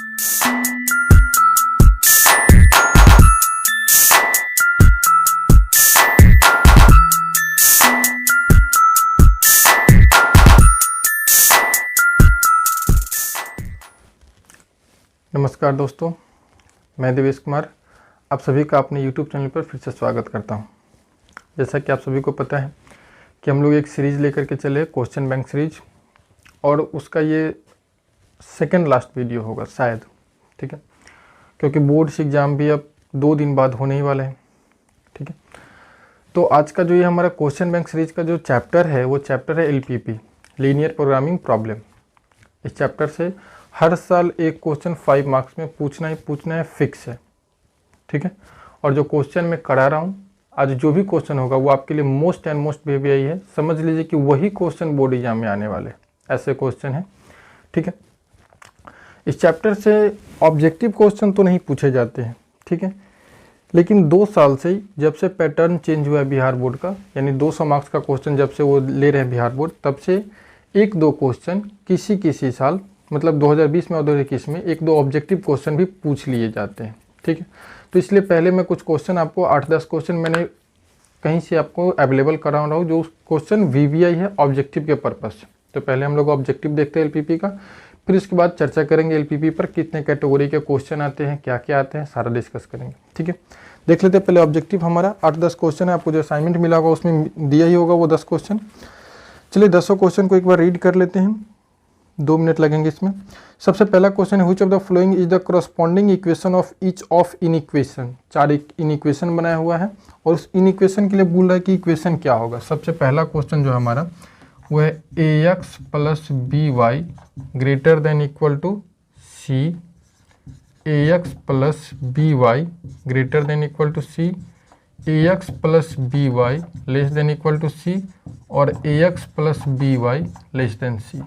नमस्कार दोस्तों, मैं देवेश कुमार आप सभी का अपने YouTube चैनल पर फिर से स्वागत करता हूं। जैसा कि आप सभी को पता है कि हम लोग एक सीरीज़ लेकर के चले, क्वेश्चन बैंक सीरीज, और उसका ये सेकंड लास्ट वीडियो होगा शायद, ठीक है, क्योंकि बोर्ड्स एग्ज़ाम भी अब 2 दिन बाद होने ही वाले हैं, ठीक है। तो आज का जो ये हमारा क्वेश्चन बैंक सीरीज का जो चैप्टर है वो चैप्टर है LPP, लीनियर प्रोग्रामिंग प्रॉब्लम। इस चैप्टर से हर साल एक क्वेश्चन 5 मार्क्स में पूछना है, फिक्स है, ठीक है। और जो क्वेश्चन मैं करा रहा हूँ आज, जो भी क्वेश्चन होगा वो आपके लिए मोस्ट एंड मोस्ट VVI है। समझ लीजिए कि वही क्वेश्चन बोर्ड एग्जाम में आने वाले ऐसे क्वेश्चन है, ठीक है। इस चैप्टर से ऑब्जेक्टिव क्वेश्चन तो नहीं पूछे जाते हैं, ठीक है, लेकिन 2 साल से जब से पैटर्न चेंज हुआ है बिहार बोर्ड का, यानी 200 मार्क्स का क्वेश्चन जब से वो ले रहे हैं बिहार बोर्ड, तब से 1-2 क्वेश्चन किसी साल, मतलब 2020 में और 2021 में 1-2 ऑब्जेक्टिव क्वेश्चन भी पूछ लिए जाते हैं, ठीक है। तो इसलिए पहले मैं कुछ क्वेश्चन आपको 8-10 क्वेश्चन मैंने कहीं से आपको अवेलेबल करा रहा हूँ, जो क्वेश्चन VVI है ऑब्जेक्टिव के पर्पज़ से। तो पहले हम लोग ऑब्जेक्टिव देखते हैं LPP का, फिर उसके बाद चर्चा करेंगे LPP पर कितने कैटेगरी के क्वेश्चन आते हैं, क्या क्या आते हैं, सारा डिस्कस करेंगे, ठीक है। देख लेते हैं पहले ऑब्जेक्टिव हमारा 8-10 क्वेश्चन है। आपको जो असाइनमेंट मिला होगा उसमें दिया ही होगा वो 10 क्वेश्चन। चलिए 10 क्वेश्चन को एक बार रीड कर लेते हैं, 2 मिनट लगेंगे इसमें। सबसे पहला क्वेश्चन है, which of the following is the corresponding equation of each of in equation. 4 in equation बनाया हुआ है और उस इन इक्वेशन के लिए बोल रहा है कि इक्वेशन क्या होगा। सबसे पहला क्वेश्चन जो हमारा वो है AX + BY greater than equal to C, AX + BY greater than equal to C, AX + BY less than equal to C और AX + BY less than C।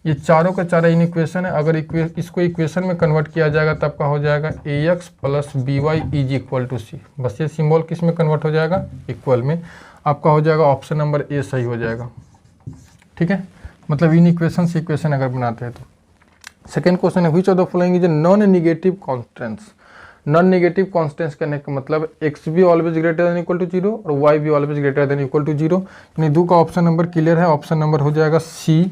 ये चारों का चारा इन इक्वेशन है। अगर इसको इक्वेशन में कन्वर्ट किया जाएगा तब का हो जाएगा AX + BY = C। बस ये सिंबल किस में कन्वर्ट हो जाएगा, इक्वल में। आपका हो जाएगा ऑप्शन नंबर A सही हो जाएगा, ठीक है। मतलब इन इक्वेशन से इक्वेशन अगर बनाते हैं तो। सेकेंड क्वेश्चन है, which of the following is non negative constants. Non negative constants करने का मतलब x भी always greater than equal to 0 और y भी always greater than equal to 0। यानी 2 का ऑप्शन नंबर क्लियर है। ऑप्शन नंबर हो जाएगा C,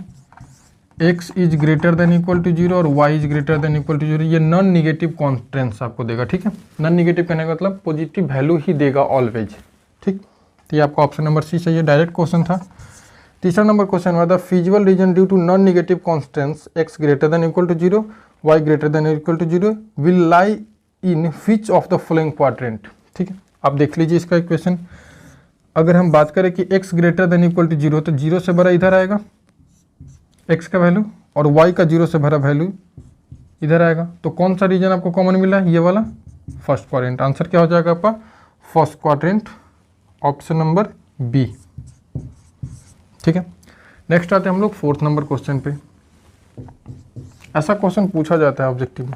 x is greater than equal to 0 और y is greater than equal to 0। ये नॉन निगेटिव कॉन्स्टेंट्स आपको देगा, ठीक है। नॉन निगेटिव कहने का मतलब पॉजिटिव वैल्यू ही देगा ऑलवेज, ठीक। तो ये आपका ऑप्शन नंबर C चाहिए, डायरेक्ट क्वेश्चन था। तीसरा नंबर क्वेश्चन हुआ, the feasible region due to non negative constants x greater than equal to 0, y greater than equal to 0 will lie in which of the following quadrant, ठीक है। आप देख लीजिए इसका इक्वेशन। अगर हम बात करें कि x greater than equal to 0 तो 0 से बड़ा इधर आएगा x का वैल्यू, और y का 0 से भरा वैल्यू इधर आएगा। तो कौन सा रीजन आपको कॉमन मिला है, ये वाला फर्स्ट क्वाड्रेंट। आंसर क्या हो जाएगा आपका, first quadrant, option number B, ठीक है। नेक्स्ट आते हैं हम लोग 4th नंबर क्वेश्चन पे। ऐसा क्वेश्चन पूछा जाता है ऑब्जेक्टिव में,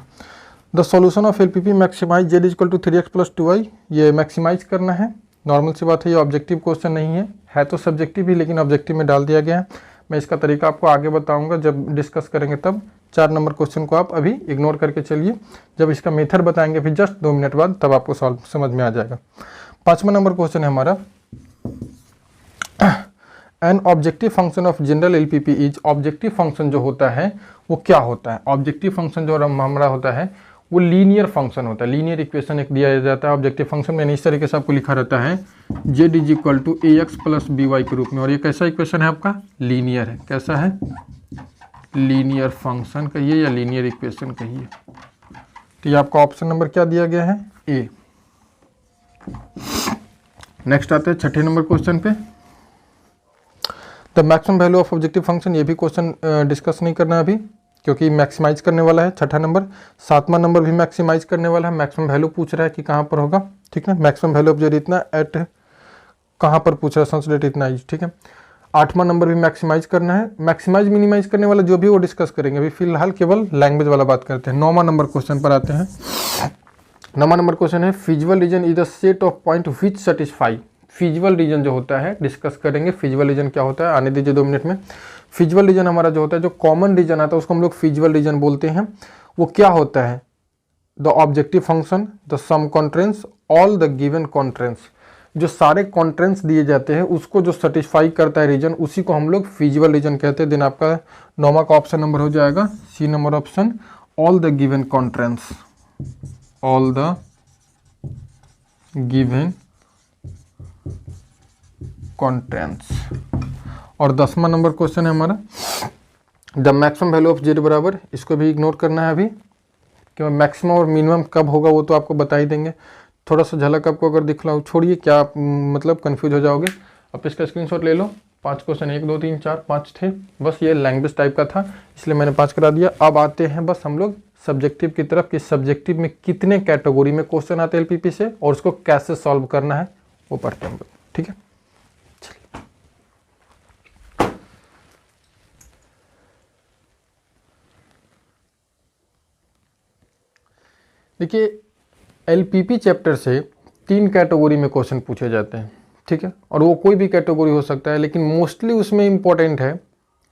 the solution of LPP maximise z = 3x + 2y। ये मैक्सिमाइज करना है, नॉर्मल सी बात है। ये ऑब्जेक्टिव क्वेश्चन नहीं है तो सब्जेक्टिव ही, लेकिन ऑब्जेक्टिव में डाल दिया गया है। मैं इसका तरीका आपको आगे बताऊंगा जब डिस्कस करेंगे तब। 4 नंबर क्वेश्चन को आप अभी इग्नोर करके चलिए, जब इसका मेथड बताएंगे फिर जस्ट 2 मिनट बाद, तब आपको सॉल्व समझ में आ जाएगा। 5वां नंबर क्वेश्चन है हमारा, an objective function of general LPP is. Objective function जो होता है वो क्या होता है, ऑब्जेक्टिव फंक्शन जो हमारा होता है वो लीनियर फंक्शन होता है। लीनियर इक्वेशन एक दिया जाता है ऑब्जेक्टिव फंक्शन में, इस तरीके से आपको लिखा रहता है z = AX + BY के रूप में। और ये कैसा इक्वेशन है आपका, लीनियर है। कैसा है, लीनियर फंक्शन कहिए या लीनियर इक्वेशन कहिए। तो ये आपका ऑप्शन नंबर क्या दिया गया है, A। नेक्स्ट आते हैं 6ठे नंबर क्वेश्चन पे, the maximum value of objective function. ये भी क्वेश्चन डिस्कस नहीं करना है अभी, क्योंकि मैक्सिमाइज करने वाला है 6ठा नंबर। 7वां नंबर भी मैक्सिमाइज करने वाला है, मैक्सिमम वैल्यू पूछ रहा है कि कहाँ पर होगा, ठीक है। मैक्सिमम वैल्यू ऑफ z इतना एट कहाँ पर पूछ रहा है, संसलेट इतना इज, ठीक है। 8वां नंबर भी मैक्सिमाइज करना है। मैक्सिमाइज मिनिमाइज करने वाला जो भी वो डिस्कस करेंगे, अभी फिलहाल केवल लैंग्वेज वाला बात करते हैं। 9वां नंबर क्वेश्चन पर आते हैं। 9वां नंबर क्वेश्चन है, feasible region is the set of point which satisfy. Feasible region जो होता है डिस्कस करेंगे, फिजिबल रीजन क्या होता है, आने दीजिए 2 मिनट में। फिजिबल रीजन हमारा जो होता है, जो कॉमन रीजन आता है उसको हम लोग फिजिबल रीजन बोलते हैं। वो क्या होता है? The objective function, the some constraints, all the given constraints. जो सारे कॉन्ट्रेंस दिए जाते हैं उसको जो सेटिस्फाई करता है रीजन, उसी को हम लोग फीजिबल रीजन कहते हैं। देन आपका 9वां का ऑप्शन नंबर हो जाएगा C number option, all the given constraints, all the given constraints. और 10वां नंबर क्वेश्चन है हमारा, the maximum value of Z बराबर, इसको भी इग्नोर करना है अभी, कि मैक्सिमम और मिनिमम कब होगा वो तो आपको बता ही देंगे। थोड़ा सा झलक आपको अगर दिख रहा हो, छोड़िए क्या मतलब कंफ्यूज हो जाओगे। आप इसका स्क्रीनशॉट ले लो। 5 क्वेश्चन 1 2 3 4 5 थे, बस ये लैंग्वेज टाइप का था इसलिए मैंने 5 करा दिया। अब आते हैं बस हम लोग सब्जेक्टिव की तरफ, कि सब्जेक्टिव में कितने कैटेगरी में क्वेश्चन आते हैं एलपीपी से और उसको कैसे सॉल्व करना है वो पढ़ते हैं हम लोग, ठीक है। देखिए एलपीपी चैप्टर से 3 कैटेगरी में क्वेश्चन पूछे जाते हैं, ठीक है, और वो कोई भी कैटेगरी हो सकता है, लेकिन मोस्टली उसमें इंपॉर्टेंट है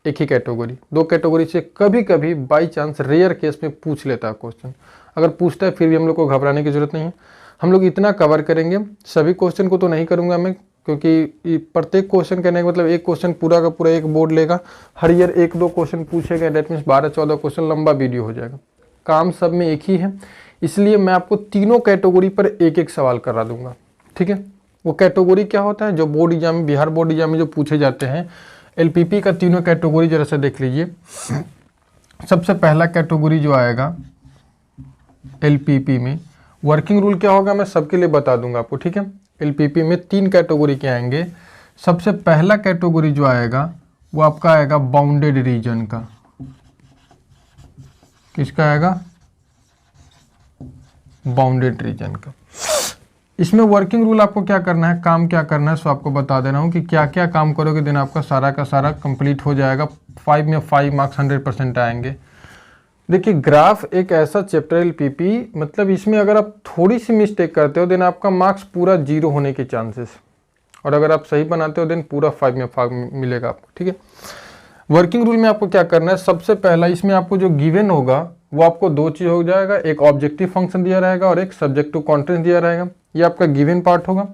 एक ही कैटेगरी। 2 कैटेगरी से कभी कभी बाई चांस रेयर केस में पूछ लेता है क्वेश्चन। अगर पूछता है फिर भी हम लोग को घबराने की जरूरत नहीं है। हम लोग इतना कवर करेंगे, सभी क्वेश्चन को तो नहीं करूँगा मैं, क्योंकि प्रत्येक क्वेश्चन कहने का मतलब एक क्वेश्चन पूरा का पूरा एक बोर्ड लेगा, हर ईयर 1-2 क्वेश्चन पूछेगा, डेट मीन्स 12-14 क्वेश्चन, लंबा वीडियो हो जाएगा। काम सब में एक ही है, इसलिए मैं आपको तीनों कैटेगरी पर एक एक सवाल करा दूंगा, ठीक है। वो कैटेगरी क्या होता है जो बोर्ड एग्जाम में, बिहार बोर्ड एग्जाम में जो पूछे जाते हैं एलपीपी का, तीनों कैटेगरी जरा से देख लीजिए। सबसे पहला कैटेगरी जो आएगा एलपीपी में, वर्किंग रूल क्या होगा मैं सबके लिए बता दूंगा आपको, ठीक है। एलपीपी में 3 कैटेगरी के आएंगे। सबसे पहला कैटेगरी जो आएगा वो आपका आएगा बाउंडेड रीजन का। किसका आएगा? बाउंडेड रीजन का। इसमें वर्किंग रूल आपको क्या करना है, काम क्या करना है, सो आपको बता दे रहा हूँ कि क्या क्या काम करोगे दिन आपका सारा का सारा कंप्लीट हो जाएगा। 5 में 5 मार्क्स 100% आएंगे। देखिए ग्राफ एक ऐसा चैप्टर एलपीपी, मतलब इसमें अगर आप थोड़ी सी मिस्टेक करते हो देन आपका मार्क्स पूरा 0 होने के चांसेस, और अगर आप सही बनाते हो देन पूरा 5 में 5 मिलेगा आपको, ठीक है। वर्किंग रूल में आपको क्या करना है, सबसे पहला इसमें आपको जो गिवन होगा वो आपको 2 चीज हो जाएगा, एक ऑब्जेक्टिव फंक्शन दिया रहेगा और एक सब्जेक्टिव कॉन्ट्रेंस दिया रहेगा। ये आपका गिवन पार्ट होगा।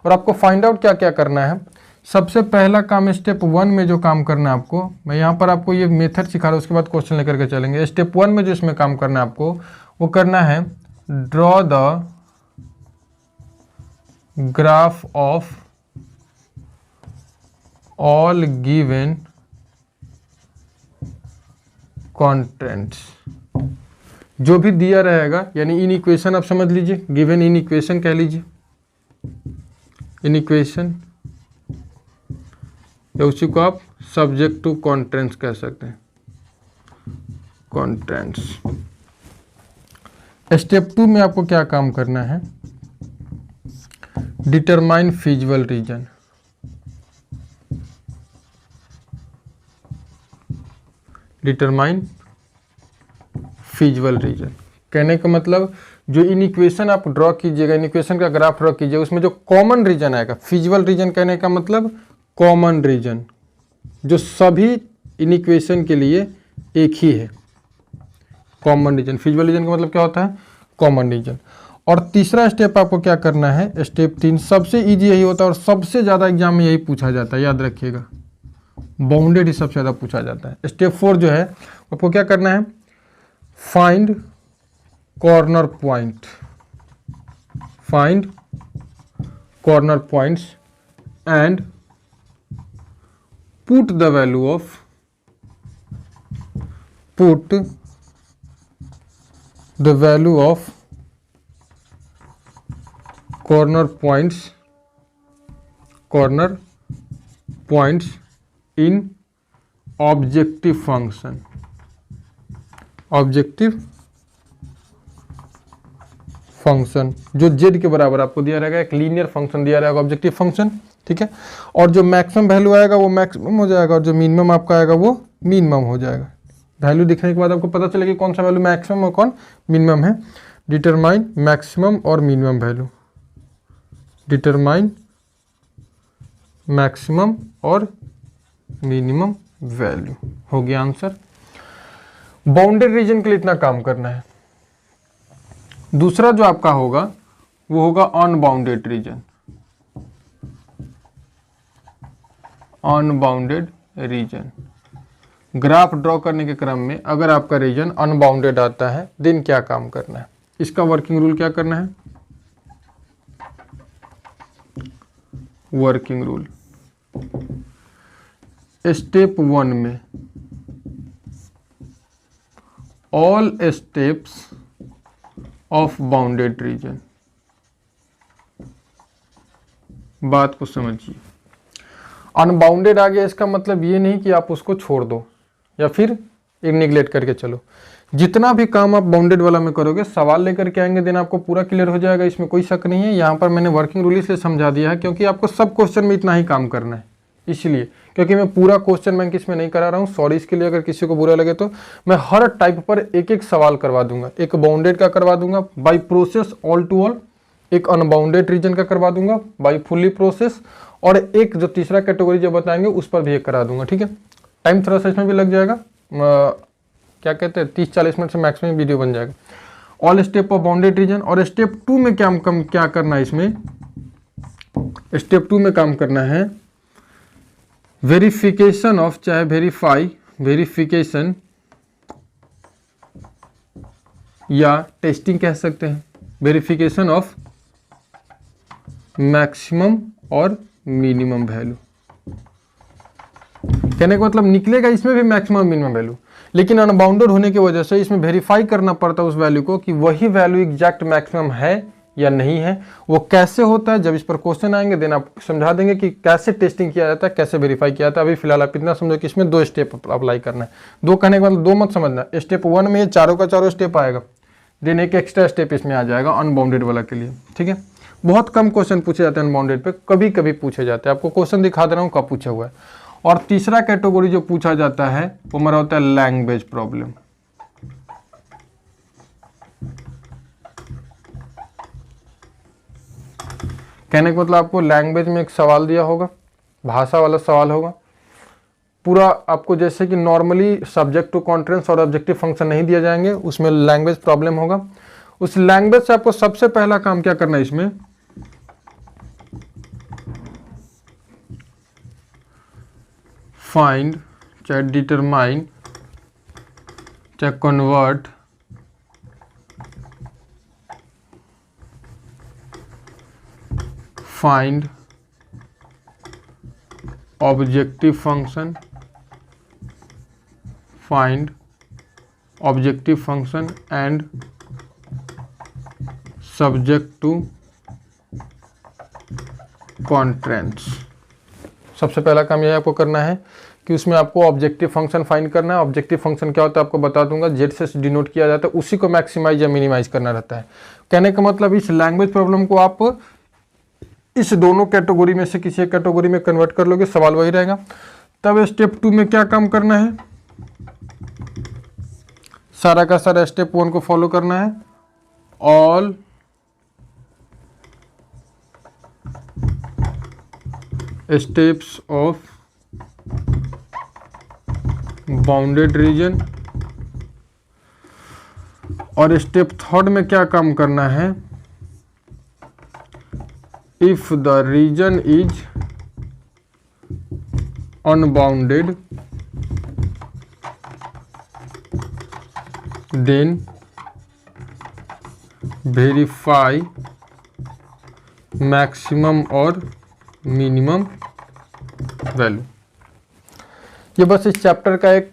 और आपको फाइंड आउट क्या क्या करना है। सबसे पहला काम स्टेप 1 में जो काम करना है आपको, मैं यहाँ पर आपको ये मेथड सिखा रहा हूँ, उसके बाद क्वेश्चन लेकर के चलेंगे। स्टेप 1 में जो इसमें काम करना है आपको, वो करना है draw the graph of all given constraints. जो भी दिया रहेगा, यानी इन इक्वेशन आप समझ लीजिए, गिवन इन इक्वेशन कह लीजिए, इन इक्वेशन, या उसी को आप सब्जेक्ट टू कॉन्ट्रेंट्स कह सकते हैं, कॉन्ट्रेंट्स। स्टेप 2 में आपको क्या काम करना है, determine feasible reason. Determine feasible reason कहने का मतलब जो इन इक्वेशन आप ड्रॉ कीजिएगा, इन इक्वेशन का ग्राफ ड्रॉ कीजिएगा, उसमें जो कॉमन रीजन आएगा, फीजिबल रीजन कहने का मतलब कॉमन रीजन, जो सभी इन इक्वेशन के लिए एक ही है, कॉमन रीजन। फीजिबल रीजन का मतलब क्या होता है, कॉमन रीजन। और तीसरा स्टेप आपको क्या करना है, स्टेप 3 सबसे इजी यही होता है और सबसे ज़्यादा एग्जाम में यही पूछा जाता है, याद रखिएगा, बाउंडेड ही सबसे ज़्यादा पूछा जाता है। स्टेप 4 जो है आपको क्या करना है, find corner point, find corner points and put the value of, put the value of corner points, corner points in objective function, objective function जो z के बराबर आपको दिया रहेगा, एक लीनियर फंक्शन दिया रहेगा ऑब्जेक्टिव फंक्शन, ठीक है। और जो मैक्सिमम वैल्यू आएगा वो मैक्सिमम हो जाएगा और जो मिनिमम आपका आएगा वो मिनिमम हो जाएगा। वैल्यू दिखने के बाद आपको पता चलेगा कौन सा वैल्यू मैक्सिमम और कौन मिनिमम है। डिटरमाइन मैक्सिमम और मिनिमम वैल्यू, डिटरमाइन मैक्सिमम और मिनिमम वैल्यू, हो गया आंसर। बाउंडेड रीजन के लिए इतना काम करना है। दूसरा जो आपका होगा वो होगा unbounded region, unbounded region. Graph draw करने के क्रम में अगर आपका रीजन अनबाउंडेड आता है देन क्या काम करना है, इसका वर्किंग रूल क्या करना है। वर्किंग रूल, स्टेप 1 में all steps of bounded reason. बात को समझिए, अनबाउंडेड आ गया इसका मतलब ये नहीं कि आप उसको छोड़ दो या फिर निगलेक्ट करके चलो। जितना भी काम आप बाउंडेड वाला में करोगे, सवाल लेकर के आएंगे देन आपको पूरा क्लियर हो जाएगा, इसमें कोई शक नहीं है। यहाँ पर मैंने वर्किंग रूल इसलिए समझा दिया है क्योंकि आपको सब क्वेश्चन में इतना ही काम करना है, इसलिए क्योंकि मैं पूरा क्वेश्चन बैंक इसमें नहीं करा रहा हूँ। सॉरी इसके लिए, अगर किसी को बुरा लगे तो मैं हर टाइप पर एक एक सवाल करवा दूंगा। एक बाउंडेड का करवा दूंगा by process all to all, एक अनबाउंडेड रीजन का करवा दूंगा बाई फुल्ली प्रोसेस, और एक जो तीसरा कैटेगरी जो बताएंगे उस पर भी एक करा दूंगा। ठीक है, टाइम थोड़ा सा इसमें भी लग जाएगा, क्या कहते हैं 30-40 मिनट से मैक्सिमम वीडियो बन जाएगा। All step of bounded region. और स्टेप 2 में क्या करना है, इसमें स्टेप 2 में काम करना है वेरिफिकेशन ऑफ, चाहे वेरिफिकेशन या टेस्टिंग कह सकते हैं, वेरिफिकेशन ऑफ मैक्सिमम और मिनिमम वैल्यू। कहने का मतलब निकलेगा इसमें भी मैक्सिमम मिनिमम वैल्यू, लेकिन अनबाउंडेड होने की वजह से इसमें वेरीफाई करना पड़ता है उस वैल्यू को कि वही वैल्यू एग्जैक्ट मैक्सिमम है या नहीं है। वो कैसे होता है, जब इस पर क्वेश्चन आएंगे देन आप समझा देंगे कि कैसे टेस्टिंग किया जाता है, कैसे वेरीफाई किया जाता है। अभी फिलहाल आप इतना समझो कि इसमें 2 स्टेप अप्लाई करना है। 2 कहने के मतलब 2 मत समझना, स्टेप 1 में ये चारों का चारों स्टेप आएगा, देन एक एक्स्ट्रा स्टेप इसमें आ जाएगा अनबाउंडेड वाला के लिए। ठीक है, बहुत कम क्वेश्चन पूछे जाते हैं अनबाउंडेड पे, कभी कभी पूछे जाते हैं। आपको क्वेश्चन दिखा दे रहा हूँ कब पूछा हुआ है। और तीसरा कैटेगरी जो पूछा जाता है वो हमारा होता है लैंग्वेज प्रॉब्लम। कहने का मतलब आपको लैंग्वेज में एक सवाल दिया होगा, भाषा वाला सवाल होगा पूरा आपको, जैसे कि नॉर्मली सब्जेक्ट टू कॉन्ट्रेंस और ऑब्जेक्टिव फंक्शन नहीं दिया जाएंगे, उसमें लैंग्वेज प्रॉब्लम होगा। उस लैंग्वेज से आपको सबसे पहला काम क्या करना है, इसमें फाइंड, चाहे डिटरमाइन, चाहे convert find objective function, find objective function and subject to constraints. सबसे पहला काम यह आपको करना है कि उसमें आपको ऑब्जेक्टिव फंक्शन फाइंड करना है। ऑब्जेक्टिव फंक्शन क्या होता है आपको बता दूंगा, जेड से डिनोट किया जाता है, उसी को मैक्सिमाइज या मिनिमाइज करना रहता है। कहने का मतलब इस लैंग्वेज प्रॉब्लम को आप इस दोनों कैटेगरी में से किसी एक कैटेगरी में कन्वर्ट कर लोगे, सवाल वही रहेगा। तब स्टेप 2 में क्या काम करना है, सारा का सारा स्टेप 1 को फॉलो करना है। All steps of bounded region. और स्टेप 3 में क्या काम करना है, if the region is unbounded then verify maximum और मिनिमम वैल्यू। ये बस इस चैप्टर का एक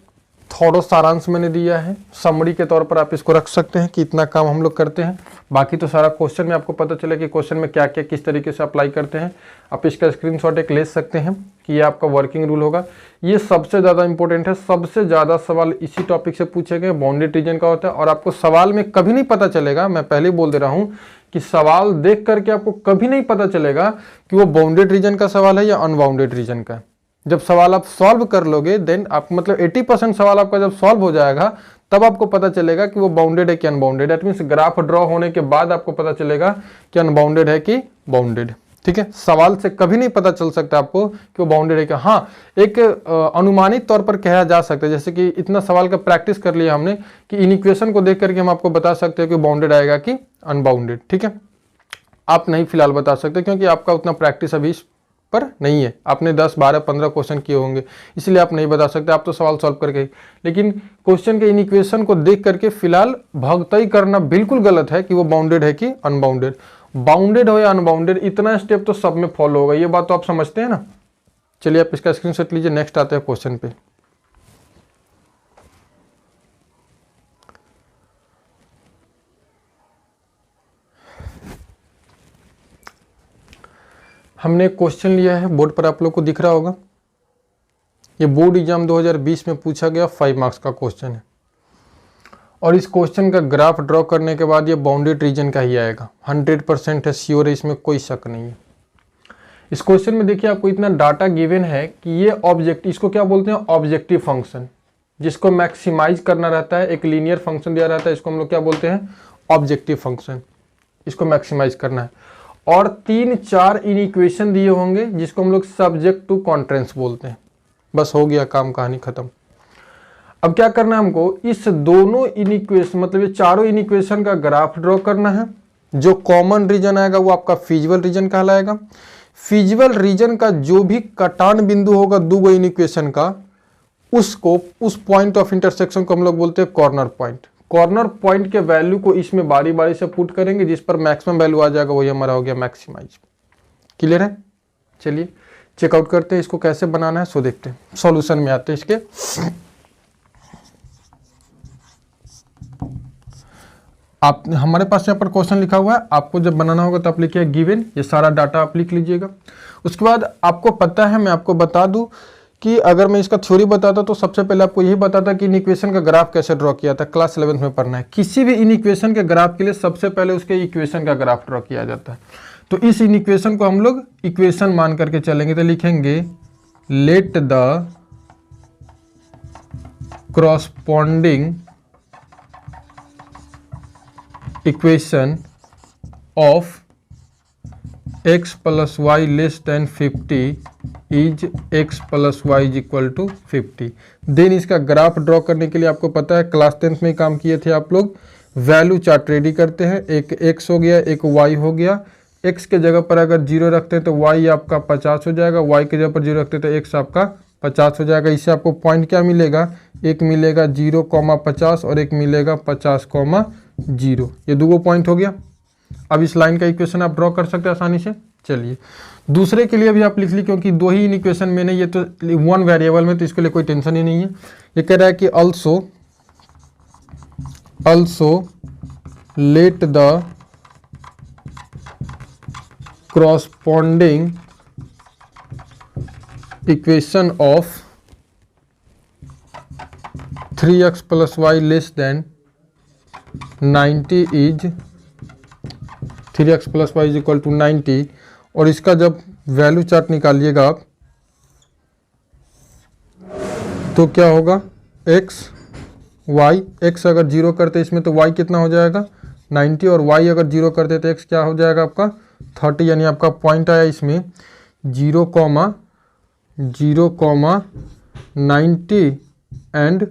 थोड़ा सारांश मैंने दिया है, समरी के तौर पर आप इसको रख सकते हैं कि इतना काम हम लोग करते हैं। बाकी तो सारा क्वेश्चन में आपको पता चले कि क्वेश्चन में क्या क्या किस तरीके से अप्लाई करते हैं। आप इसका स्क्रीनशॉट एक ले सकते हैं कि ये आपका वर्किंग रूल होगा। ये सबसे ज़्यादा इंपॉर्टेंट है, सबसे ज़्यादा सवाल इसी टॉपिक से पूछे गए, बाउंडेड रीजन का होता है। और आपको सवाल में कभी नहीं पता चलेगा, मैं पहले ही बोल दे रहा हूँ कि सवाल देख करके आपको कभी नहीं पता चलेगा कि वो बाउंडेड रीजन का सवाल है या अनबाउंडेड रीजन का। जब सवाल आप सॉल्व कर लोगे देन आप मतलब 80% सवाल आपका जब सॉल्व हो जाएगा तब आपको पता चलेगा कि वो बाउंडेड है कि unbounded. That means graph draw होने के बाद आपको पता चलेगा कि अनबाउंडेड है कि बाउंडेड। ठीक है, सवाल से कभी नहीं पता चल सकता आपको कि वो बाउंडेड है क्या। हाँ, एक अनुमानित तौर पर कहा जा सकता है, जैसे कि इतना सवाल का प्रैक्टिस कर लिया हमने कि इन इक्वेशन को देख करके हम आपको बता सकते हैं कि बाउंडेड आएगा कि अनबाउंडेड। ठीक है, आप नहीं फिलहाल बता सकते क्योंकि आपका उतना प्रैक्टिस अभी इस पर नहीं है, आपने 10, 12, 15 क्वेश्चन किए होंगे, इसलिए आप नहीं बता सकते, आप तो सवाल सॉल्व करके ही। लेकिन क्वेश्चन के इन इक्वेशन को देख करके फिलहाल भगतई करना बिल्कुल गलत है कि वो बाउंडेड है कि अनबाउंडेड। बाउंडेड हो या अनबाउंडेड, इतना स्टेप तो सब में फॉलो होगा, ये बात तो आप समझते हैं ना। चलिए आप इसका स्क्रीनशॉट लीजिए, नेक्स्ट आते हैं क्वेश्चन पे। हमने एक क्वेश्चन लिया है, बोर्ड पर आप लोग को दिख रहा होगा, ये बोर्ड एग्जाम 2020 में पूछा गया 5 मार्क्स का क्वेश्चन है। और इस क्वेश्चन का ग्राफ ड्रॉ करने के बाद ये बाउंडेड रीजन का ही आएगा, 100% है, श्योर है, इसमें कोई शक नहीं है। इस क्वेश्चन में देखिए आपको इतना डाटा गिवन है कि ये ऑब्जेक्ट, इसको क्या बोलते हैं, ऑब्जेक्टिव फंक्शन, जिसको मैक्सिमाइज करना रहता है। एक लीनियर फंक्शन दिया रहता है, इसको हम लोग क्या बोलते हैं, ऑब्जेक्टिव फंक्शन, इसको मैक्सिमाइज करना है। और 3-4 इन इक्वेशन दिए होंगे जिसको हम लोग सब्जेक्ट टू कॉन्ट्रेंस बोलते हैं। बस हो गया काम, कहानी खत्म। अब क्या करना है हमको, इस दोनों इन इक्वेशन, मतलब ये चारों इन इक्वेशन का ग्राफ ड्रॉ करना है। जो कॉमन रीजन आएगा वो आपका फीजिबल रीजन कहलाएगा। फीजिबल रीजन का जो भी कटान बिंदु होगा दो इन इक्वेशन का, उसको, उस पॉइंट ऑफ इंटरसेक्शन को हम लोग बोलते हैं कॉर्नर पॉइंट। कॉर्नर पॉइंट के वैल्यू को इसमें बारी बारी से पुट करेंगे, जिस पर मैक्सिमम वैल्यू आ जाएगा वही हमारा हो गया मैक्सिमाइज। क्लियर है? चलिए चेकआउट करते हैं इसको कैसे बनाना है, सो देखते हैं, सॉल्यूशन में आते हैं इसके। आप, हमारे पास यहाँ पर क्वेश्चन लिखा हुआ है, आपको जब बनाना होगा तो आप लिखिए गिवन, ये सारा डाटा आप लिख लीजिएगा। उसके बाद आपको पता है, मैं आपको बता दूं कि अगर मैं इसका थ्योरी बताता तो सबसे पहले आपको यही बताता कि इन इक्वेशन का ग्राफ कैसे ड्रॉ किया था, क्लास 11th में पढ़ना है। किसी भी इन इक्वेशन के ग्राफ के लिए सबसे पहले उसके इक्वेशन का ग्राफ ड्रॉ किया जाता है। तो इस इन इक्वेशन को हम लोग इक्वेशन मान करके चलेंगे, तो लिखेंगे late the corresponding equation of x plus y less than 50 is x plus y is equal to 50। Then इसका ग्राफ ड्रॉ करने के लिए आपको पता है क्लास 10th में काम किए थे आप लोग, वैल्यू चार्ट रेडी करते हैं। एक x हो गया, एक y हो गया। x के जगह पर अगर 0 रखते हैं तो y आपका 50 हो जाएगा, y के जगह पर 0 रखते हैं तो x आपका 50 हो जाएगा। इससे आपको पॉइंट क्या मिलेगा, एक मिलेगा 0,50 और एक मिलेगा 50,0। ये दो पॉइंट हो गया। अब इस लाइन का इक्वेशन आप ड्रॉ कर सकते हैं आसानी से। चलिए दूसरे के लिए भी आप लिख ली, क्योंकि दो ही इन इक्वेशन में नहीं, ये तो वन वेरिएबल में, तो इसके लिए कोई टेंशन ही नहीं है। ये कह रहा है कि also let the corresponding equation of 3x plus y less than 90 is 3x plus y is equal to 90। और इसका जब वैल्यू चार्ट निकालिएगा आप तो क्या होगा, x y, x अगर 0 करते इसमें तो y कितना हो जाएगा 90, और y अगर 0 करते तो x क्या हो जाएगा आपका 30। यानी आपका पॉइंट आया इसमें 0,90 एंड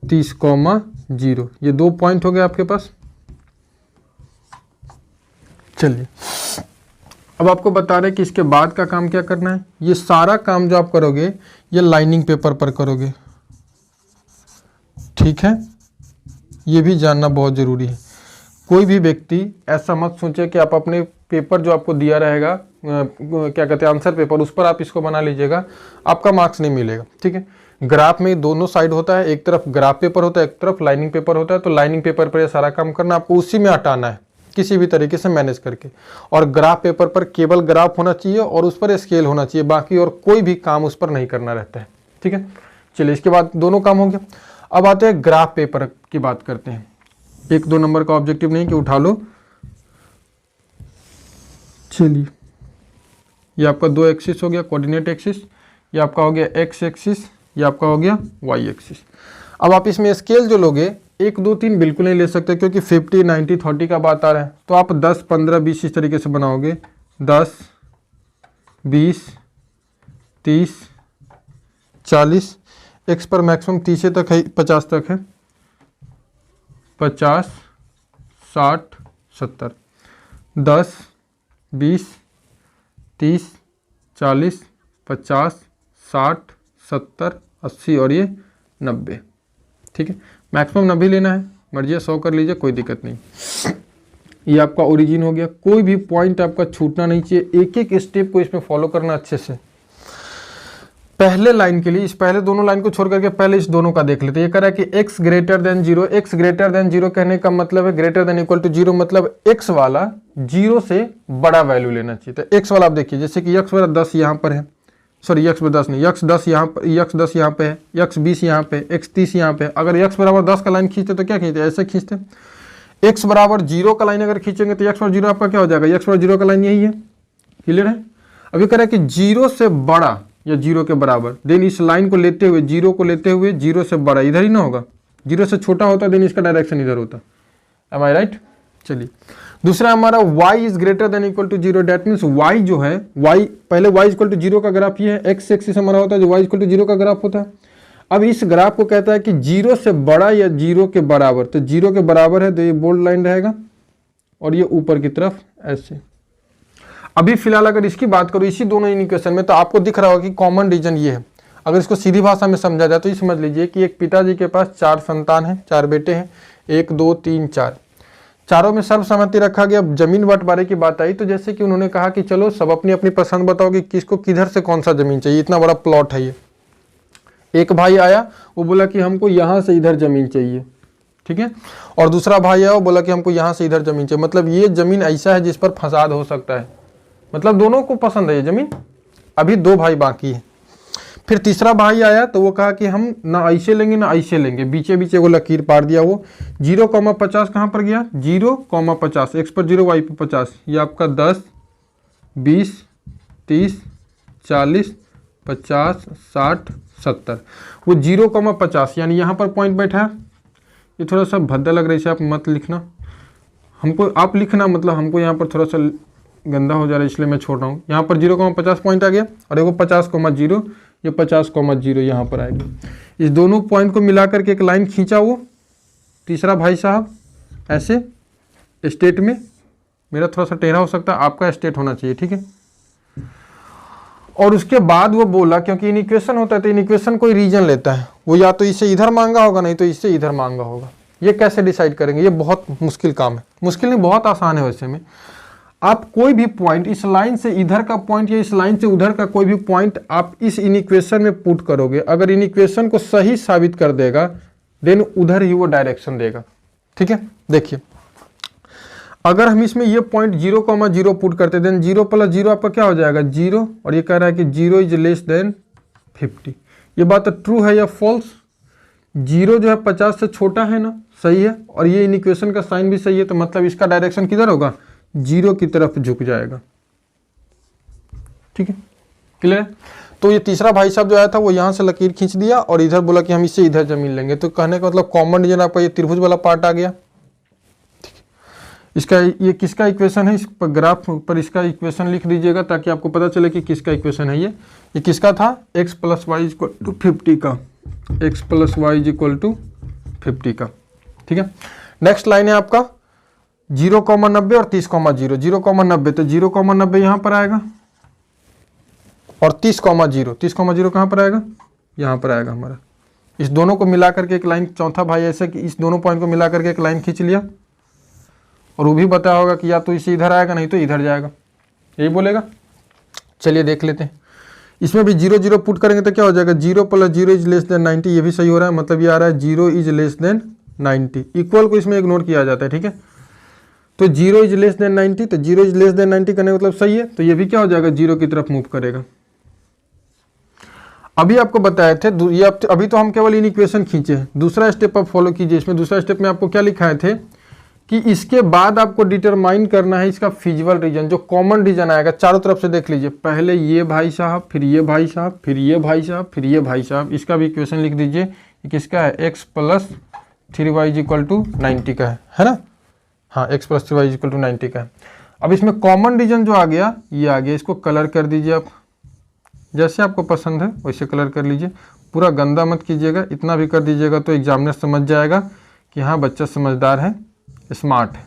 30,0। ये दो पॉइंट हो गए आपके पास। चलिए अब आपको बता रहे हैं कि इसके बाद का काम क्या करना है। ये सारा काम जो आप करोगे ये लाइनिंग पेपर पर करोगे, ठीक है, ये भी जानना बहुत ज़रूरी है। कोई भी व्यक्ति ऐसा मत सोचे कि आप अपने पेपर जो आपको दिया रहेगा, क्या कहते हैं आंसर पेपर, उस पर आप इसको बना लीजिएगा, आपका मार्क्स नहीं मिलेगा। ठीक है, ग्राफ में दोनों साइड होता है, एक तरफ ग्राफ पेपर होता है, एक तरफ लाइनिंग पेपर होता है। तो लाइनिंग पेपर पर ये सारा काम करना, आपको उसी में हटाना है किसी भी तरीके से मैनेज करके। और ग्राफ पेपर पर केवल ग्राफ होना चाहिए और उस पर स्केल होना चाहिए, बाकी और कोई भी काम उस पर नहीं करना रहता है। ठीक है, चलिए इसके बाद दोनों काम हो गया। अब आते हैं ग्राफ पेपर की बात करते हैं। 1-2 नंबर का ऑब्जेक्टिव नहीं कि उठा लो। चलिए ये आपका 2 एक्सिस हो गया, कोऑर्डिनेट एक्सिस, ये आपका हो गया x एक्सिस, ये आपका हो गया y एक्सिस। अब आप इसमें स्केल जो लोगे 1, 2, 3 बिल्कुल नहीं ले सकते, क्योंकि 50, 90, 30 का बात आ रहा है। तो आप 10, 15, 20 इस तरीके से बनाओगे, 10, 20, 30, 40, x पर मैक्सिमम 30 तक है, 50 तक है, 50, 60, 70, 10, 20, 30, 40, 50, 60, 70, 80 और ये 90। ठीक है, मैक्सिमम 90 लेना है, मर्जी 100 कर लीजिए, कोई दिक्कत नहीं। ये आपका ओरिजिन हो गया, कोई भी पॉइंट आपका छूटना नहीं चाहिए, एक एक स्टेप को इसमें फॉलो करना अच्छे से। पहले लाइन के लिए इस पहले दोनों लाइन को छोड़ करके पहले इस दोनों का देख लेते हैं। ये कह रहा है कि x greater then 0, x greater then 0 कहने का मतलब है ग्रेटर देन इक्वल टू 0, मतलब x वाला 0 से बड़ा वैल्यू लेना चाहिए। तो x वाला आप देखिए, जैसे कि x बराबर 10 यहाँ पर है, सॉरी x बराबर 10 नहीं, x 10 यहाँ पर, x 10 यहाँ पे है, x 20 यहाँ पे, x 30 यहाँ पे। अगर x बराबर 10 का लाइन खींचते तो क्या खींचते, ऐसे खींचते। x बराबर 0 का लाइन अगर खींचेंगे तो x बराबर 0 आपका क्या हो जाएगा, x बराबर 0 का लाइन यही है, क्लियर है। अभी कह रहा है कि 0 से बड़ा या 0 के बराबर, देन इस लाइन को लेते हुए 0 को लेते हुए 0 से बड़ा इधर ही ना होगा, 0 से छोटा होता देन इसका डायरेक्शन इधर होता। Am I right. चलिए दूसरा हमारा y is greater than equal to 0, that means y जो है, y पहले y इक्वल टू 0 का ग्राफ ये है, x एक्सिस हमारा होता है जो y इक्वल टू 0 का ग्राफ होता है। अब इस ग्राफ को कहता है कि 0 से बड़ा या 0 के बराबर, तो 0 के बराबर है तो ये बोल्ड लाइन रहेगा और ये ऊपर की तरफ ऐसे। अभी फिलहाल अगर इसकी बात करूँ इसी दोनों इक्वेशन में, तो आपको दिख रहा होगा कि कॉमन रीजन ये है। अगर इसको सीधी भाषा में समझा जाए तो ये समझ लीजिए कि एक पिताजी के पास 4 संतान हैं, 4 बेटे हैं, 1 2 3 4, चारों में सर्वसम्मति रखा गया। जमीन बंटवारे की बात आई तो जैसे कि उन्होंने कहा कि चलो सब अपनी अपनी पसंद बताओ कि किसको किधर से कौन सा जमीन चाहिए, इतना बड़ा प्लॉट है ये। एक भाई आया, वो बोला कि हमको यहाँ से इधर जमीन चाहिए, ठीक है, और दूसरा भाई आया, वो बोला कि हमको यहाँ से इधर जमीन चाहिए। मतलब ये जमीन ऐसा है जिस पर फसाद हो सकता है, मतलब दोनों को पसंद है ये जमीन। अभी 2 भाई बाकी है। फिर तीसरा भाई आया तो वो कहा कि हम ना ऐसे लेंगे ना ऐसे लेंगे, बीचे बीचे वो लकीर पार दिया। वो 0,50 कहाँ पर गया, 0,50, x पर 0 y पर 50, ये आपका 10, 20, 30, 40, 50, 60, 70, वो 0,50 यानी यहाँ पर पॉइंट बैठा है। ये थोड़ा सा भद्दा लग रहा है, इसे आप मत लिखना, हमको आप लिखना, मतलब हमको यहाँ पर थोड़ा सा गंदा हो जा रहा है इसलिए मैं छोड़ रहा हूँ। यहाँ पर 0,50 पॉइंट आ गया और देखो 50,0, ये 50,0 यहाँ पर आएगा। इस दोनों पॉइंट को मिला करके एक लाइन खींचा वो तीसरा भाई साहब ऐसे स्टेट में, मेरा थोड़ा सा टेढ़ा हो सकता है, आपका स्टेट होना चाहिए, ठीक है। और उसके बाद वो बोला, क्योंकि इन इक्वेशन होता है तो इन इक्वेशन कोई रीजन लेता है, वो या तो इससे इधर मांगा होगा नहीं तो इससे इधर मांगा होगा। ये कैसे डिसाइड करेंगे, ये बहुत मुश्किल काम है, मुश्किल नहीं बहुत आसान है। वैसे में आप कोई भी पॉइंट इस लाइन से इधर का पॉइंट या इस लाइन से उधर का कोई भी पॉइंट आप इस इन इक्वेशन में पुट करोगे, अगर इन इक्वेशन को सही साबित कर देगा देन उधर ही वो डायरेक्शन देगा, ठीक है। देखिए अगर हम इसमें ये पॉइंट 0,0 पुट करते देन 0 + 0 आपका क्या हो जाएगा 0, और ये कह रहा है कि 0 इज लेस देन 50। ये बात ट्रू है या फॉल्स, 0 जो है 50 से छोटा है ना, सही है, और ये इन इक्वेशन का साइन भी सही है, तो मतलब इसका डायरेक्शन किधर होगा, 0 की तरफ झुक जाएगा, ठीक है, क्लियर है। तो ये तीसरा भाई साहब जो आया था वो यहाँ से लकीर खींच दिया और इधर बोला कि हम इससे इधर जमीन लेंगे, तो कहने का मतलब कॉमन रीजन आपका ये त्रिभुज वाला पार्ट आ गया। इसका ये किसका इक्वेशन है, इस पर ग्राफ पर इसका इक्वेशन लिख दीजिएगा ताकि आपको पता चले कि किसका इक्वेशन है। ये किसका था, x + y = 50 का, x + y = 50 का, ठीक है। नेक्स्ट लाइन है आपका 0,90 और 30,0, 0,90 तो 0,90 यहाँ पर आएगा और 30,0 कहाँ पर आएगा, यहाँ पर आएगा हमारा। इस दोनों को मिला करके एक लाइन, चौथा भाई ऐसे कि इस दोनों पॉइंट को मिला करके एक लाइन खींच लिया और वो भी बताया होगा कि या तो इसे इधर आएगा नहीं तो इधर जाएगा, यही बोलेगा। चलिए देख लेते हैं, इसमें भी 0 0 पुट करेंगे तो क्या हो जाएगा, 0 + 0 इज लेस देन 90, ये भी सही हो रहा है, मतलब ये आ रहा है 0 इज लेस देन 90। इक्वल को इसमें इग्नोर किया जाता है, ठीक है। तो 0 इज लेस देन 90, तो 0 इज लेस देन 90 करने का मतलब सही है, तो ये भी क्या हो जाएगा 0 की तरफ मूव करेगा। अभी आपको बताए थे ये अभी तो हम केवल इन इक्वेशन खींचे हैं, दूसरा स्टेप आप फॉलो कीजिए। इसमें दूसरा स्टेप में आपको क्या लिखाए थे कि इसके बाद आपको डिटरमाइन करना है इसका फिजिबल रीजन, जो कॉमन रीजन आएगा चारों तरफ से देख लीजिए, पहले ये भाई साहब, फिर ये भाई साहब, फिर ये भाई साहब, फिर ये भाई साहब, इसका भी इक्वेशन लिख दीजिए। ये किसका है, x + 3y = 90 का है ना, हाँ x + 3y = 90 का है। अब इसमें कॉमन रीजन जो आ गया ये आ गया, इसको कलर कर दीजिए आप, जैसे आपको पसंद है वैसे कलर कर लीजिए, पूरा गंदा मत कीजिएगा, इतना भी कर दीजिएगा तो एग्जामिनर समझ जाएगा कि हाँ बच्चा समझदार है, स्मार्ट है।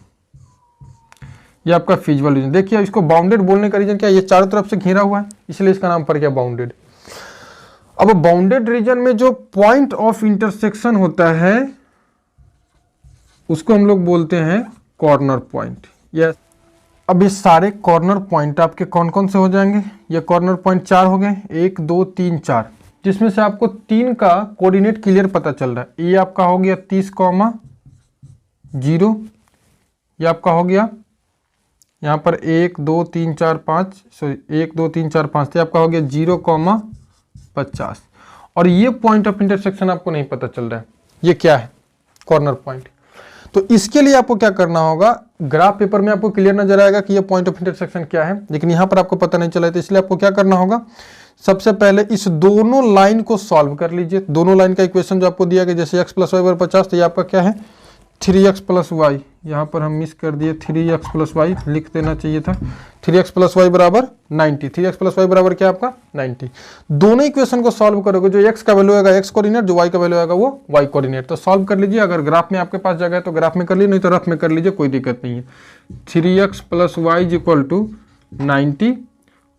ये आपका फिजिबल रीजन। देखिए इसको बाउंडेड बोलने का रीजन क्या है, ये चारों तरफ से घिरा हुआ है इसलिए इसका नाम पड़ गया बाउंडेड। अब बाउंडेड रीजन में जो पॉइंट ऑफ इंटरसेक्शन होता है उसको हम लोग बोलते हैं कॉर्नर पॉइंट। यस, अब ये सारे कॉर्नर पॉइंट आपके कौन कौन से हो जाएंगे, ये कॉर्नर पॉइंट 4 हो गए, 1 2 3 4, जिसमें से आपको 3 का कोऑर्डिनेट क्लियर पता चल रहा है। ये आपका हो गया 30,0, ये आपका हो गया यहाँ पर 1 2 3 4 5, सॉरी 1 2 3 4 5, तो आपका हो गया 0,50। और ये पॉइंट ऑफ इंटरसेक्शन आपको नहीं पता चल रहा है, ये क्या है, कॉर्नर पॉइंट। तो इसके लिए आपको क्या करना होगा, ग्राफ पेपर में आपको क्लियर नजर आएगा कि ये पॉइंट ऑफ इंटरसेक्शन क्या है, लेकिन यहाँ पर आपको पता नहीं चला है, तो इसलिए आपको क्या करना होगा, सबसे पहले इस दोनों लाइन को सॉल्व कर लीजिए। दोनों लाइन का इक्वेशन जो आपको दिया गया, जैसे x + y = 50, तो ये आपका क्या है 3x + y, यहाँ पर हम मिस कर दिए, 3x + y लिख देना चाहिए था, 3x + y = 90, 3x + y बराबर क्या आपका 90। दोनों इक्वेशन को सॉल्व करोगे, जो x का वैल्यू आएगा x कोऑर्डिनेट, जो y का वैल्यू आएगा वो y कोऑर्डिनेट, तो सॉल्व कर लीजिए। अगर ग्राफ में आपके पास जगह है तो ग्राफ में कर लीजिए, नहीं तो रफ में कर लीजिए, कोई दिक्कत नहीं है। 3x + y = 90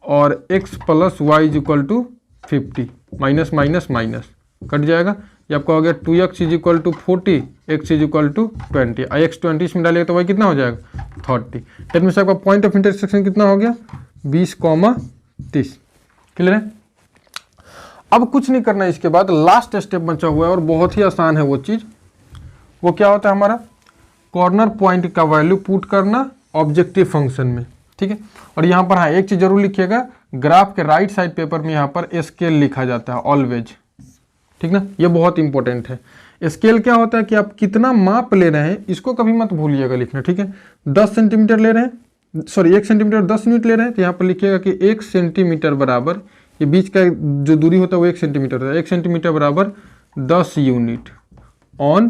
और x + y = 50, minus minus minus cut जाएगा, ये आपका हो गया 2x = 40, x = 20, x 20 इसमें डालेगा तो y कितना हो जाएगा 30। दैट मीन्स आपका पॉइंट ऑफ इंटरसेक्शन कितना हो गया 20,30। क्लियर है। अब कुछ नहीं करना है, इसके बाद लास्ट स्टेप बचा हुआ है और बहुत ही आसान है वो चीज। वो क्या होता है हमारा, कॉर्नर पॉइंट का वैल्यू पुट करना ऑब्जेक्टिव फंक्शन में, ठीक है। और यहाँ पर हाँ एक चीज जरूर लिखिएगा, ग्राफ के राइट साइड पेपर में यहाँ पर स्केल लिखा जाता है ऑलवेज, ठीक ना, ये बहुत इंपॉर्टेंट है। स्केल क्या होता है कि आप कितना माप ले रहे हैं इसको कभी मत भूलिएगा लिखना, ठीक है। 10 सेंटीमीटर ले रहे हैं, सॉरी 1 सेंटीमीटर 10 यूनिट ले रहे हैं, तो यहाँ पर लिखिएगा कि 1 सेंटीमीटर बराबर, ये बीच का जो दूरी होता है वो 1 सेंटीमीटर होता है, 1 सेंटीमीटर बराबर 10 यूनिट ऑन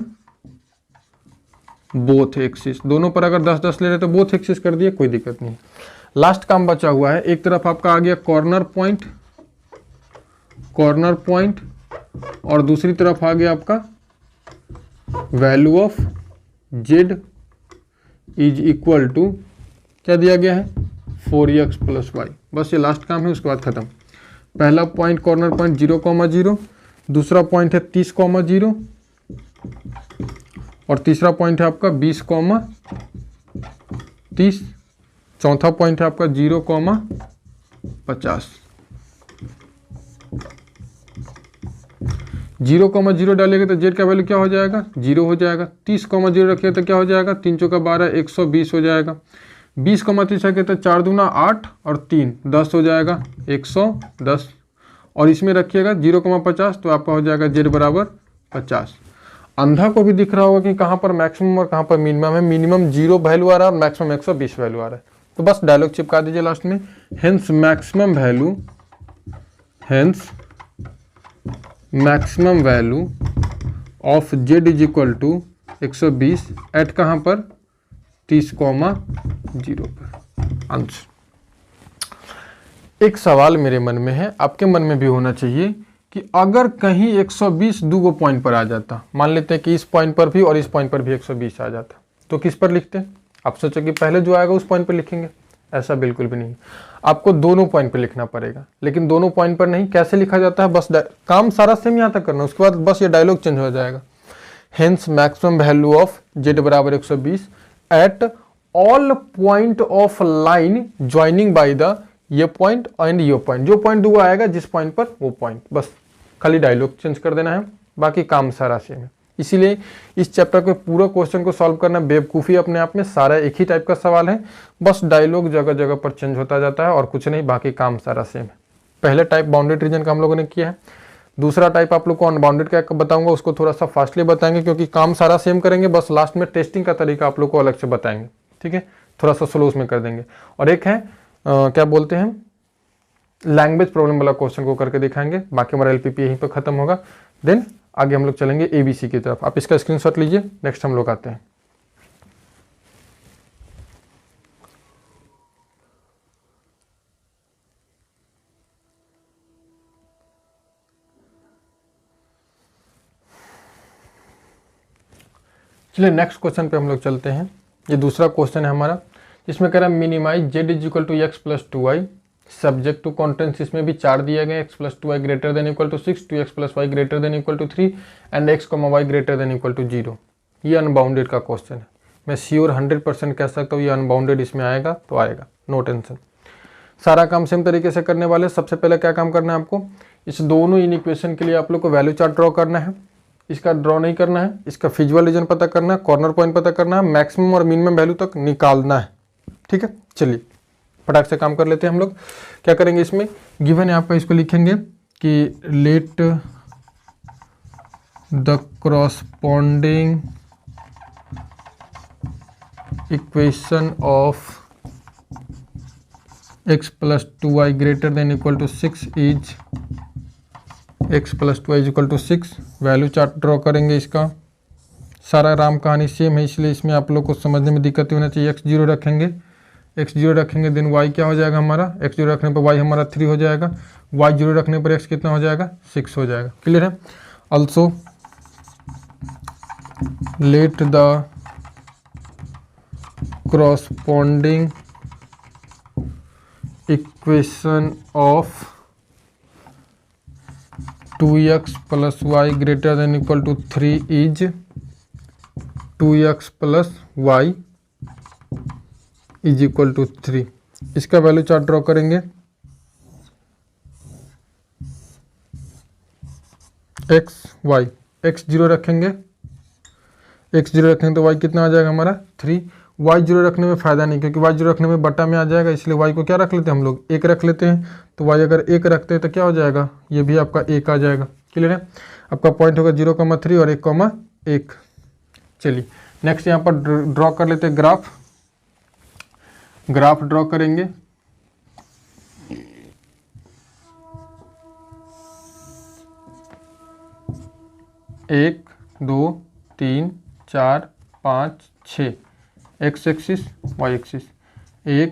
बोथ एक्सिस। दोनों पर अगर 10 10 ले रहे हैं तो बोथ एक्सिस कर दिए, कोई दिक्कत नहीं। लास्ट काम बचा हुआ है, एक तरफ आपका आ गया कॉर्नर पॉइंट और दूसरी तरफ आ गया आपका वैल्यू ऑफ z = क्या दिया गया है 4x + y। बस ये लास्ट काम है, उसके बाद खत्म। पहला पॉइंट कॉर्नर पॉइंट 0,0, दूसरा पॉइंट है 30,0 और तीसरा पॉइंट है आपका 20,30, चौथा पॉइंट है आपका 0,50। 0,0 डालेंगे तो z का वैल्यू क्या हो जाएगा 0 हो जाएगा। 30,0 रखिए तो क्या हो जाएगा 3 चौका 12, 120 हो जाएगा। 20,30 रखे तो 4 दूना 8 और 3 10 हो जाएगा 110। और इसमें रखिएगा 0,50 तो आपका हो जाएगा z = 50। अंधा को भी दिख रहा होगा कि कहाँ पर मैक्सिमम और कहाँ पर मिनिमम है। मिनिमम 0 वैल्यू आ रहा है और मैक्सिमम 120 वैल्यू आ रहा है, तो बस डायलॉग चिपका दीजिए लास्ट में, hence maximum value of z = 120 at कहाँ पर 30,0 पर। आंसर। एक सवाल मेरे मन में है, आपके मन में भी होना चाहिए कि अगर कहीं 120 दो पॉइंट पर आ जाता, मान लेते हैं कि इस पॉइंट पर भी और इस पॉइंट पर भी 120 आ जाता, तो किस पर लिखते? आप सोचो कि पहले जो आएगा उस पॉइंट पर लिखेंगे, ऐसा बिल्कुल भी नहीं। आपको दोनों पॉइंट पर लिखना पड़ेगा, लेकिन दोनों पॉइंट पर नहीं। कैसे लिखा जाता है, बस काम सारा सेम यहाँ तक करना, उसके बाद बस ये डायलॉग चेंज हो जाएगा। Hence maximum value of z = 120 at all point of line joining by the ये पॉइंट एंड ये पॉइंट। जो पॉइंट दो आएगा जिस पॉइंट पर वो पॉइंट, बस खाली डायलॉग चेंज कर देना है, बाकी काम सारा सेम है। इसीलिए इस चैप्टर के पूरा क्वेश्चन को सॉल्व करना बेवकूफ़ी अपने आप में, सारा एक ही टाइप का सवाल है, बस डायलॉग जगह जगह पर चेंज होता जाता है और कुछ नहीं, बाकी काम सारा सेम है। पहले टाइप बाउंडेड रीजन का हम लोगों ने किया है, दूसरा टाइप आप लोग को अनबाउंडेड का बताऊंगा, उसको थोड़ा सा फास्टली बताएंगे क्योंकि काम सारा सेम करेंगे, बस लास्ट में टेस्टिंग का तरीका आप लोग को अलग से बताएंगे, ठीक है, थोड़ा सा स्लो उसमें कर देंगे। और एक है क्या बोलते हैं, लैंग्वेज प्रॉब्लम वाला क्वेश्चन को करके दिखाएंगे, बाकी हमारा LPP यहीं पर खत्म होगा। देन आगे हम लोग चलेंगे ABC की तरफ। आप इसका स्क्रीनशॉट लीजिए, नेक्स्ट हम लोग आते हैं। चलिए नेक्स्ट क्वेश्चन पे हम लोग चलते हैं। ये दूसरा क्वेश्चन है हमारा, जिसमें कह रहा है minimise z is equal to x plus two y subject to constraints. इसमें भी 4 दिया गया, x plus two y greater than equal to 6, 2x plus y greater than equal to 3 and x y greater than equal to 0। ये unbounded का question है। मैं sure 100% कह सकता हूँ ये अनबाउंडेड इसमें आएगा तो आएगा, नो टेंशन। सारा काम सेम तरीके से करने वाले। सबसे पहले क्या काम करना है आपको, इस दोनों इन इक्वेशन के लिए आप लोग को वैल्यू चार्ट ड्रॉ करना है। इसका ड्रॉ नहीं करना है, इसका फिजिबल रीजन पता करना है, कॉर्नर पॉइंट पता करना है, मैक्सिमम और मिनिमम वैल्यू तक निकालना है। ठीक है, चलिए फटाक से काम कर लेते हैं हम लोग। क्या करेंगे, इसमें गिवन है आपका, इसको लिखेंगे कि let the corresponding equation of x plus two y greater than equal to 6 is x plus two y equal to 6। Value chart draw करेंगे। इसका सारा राम कहानी सेम है, इसलिए इसमें आप लोग को समझने में दिक्कत होना चाहिए। x0 रखेंगे देन y क्या हो जाएगा हमारा, x0 रखने पर y हमारा 3 हो जाएगा, y0 रखने पर x कितना हो जाएगा, 6 हो जाएगा। क्लियर है। Also let the corresponding equation of 2x plus y greater than equal to 3 is 2x plus y is equal to 3। इसका वैल्यू चार्ट ड्रॉ करेंगे। x y, x0 रखेंगे, x0 रखेंगे तो y कितना आ जाएगा हमारा 3। y0 रखने में फ़ायदा नहीं, क्योंकि y0 रखने में बटा में आ जाएगा, इसलिए y को क्या रख लेते हैं हम लोग, 1 रख लेते हैं। तो y अगर 1 रखते हैं तो क्या हो जाएगा, ये भी आपका 1 आ जाएगा। क्लियर है। आपका पॉइंट होगा 0,3 और 1,1। चलिए नेक्स्ट यहाँ पर ड्रॉ कर लेते हैं ग्राफ ड्रॉ करेंगे। एक 2 3 4 5 6 एक्स एक्सिस वाई एक्सिस, 1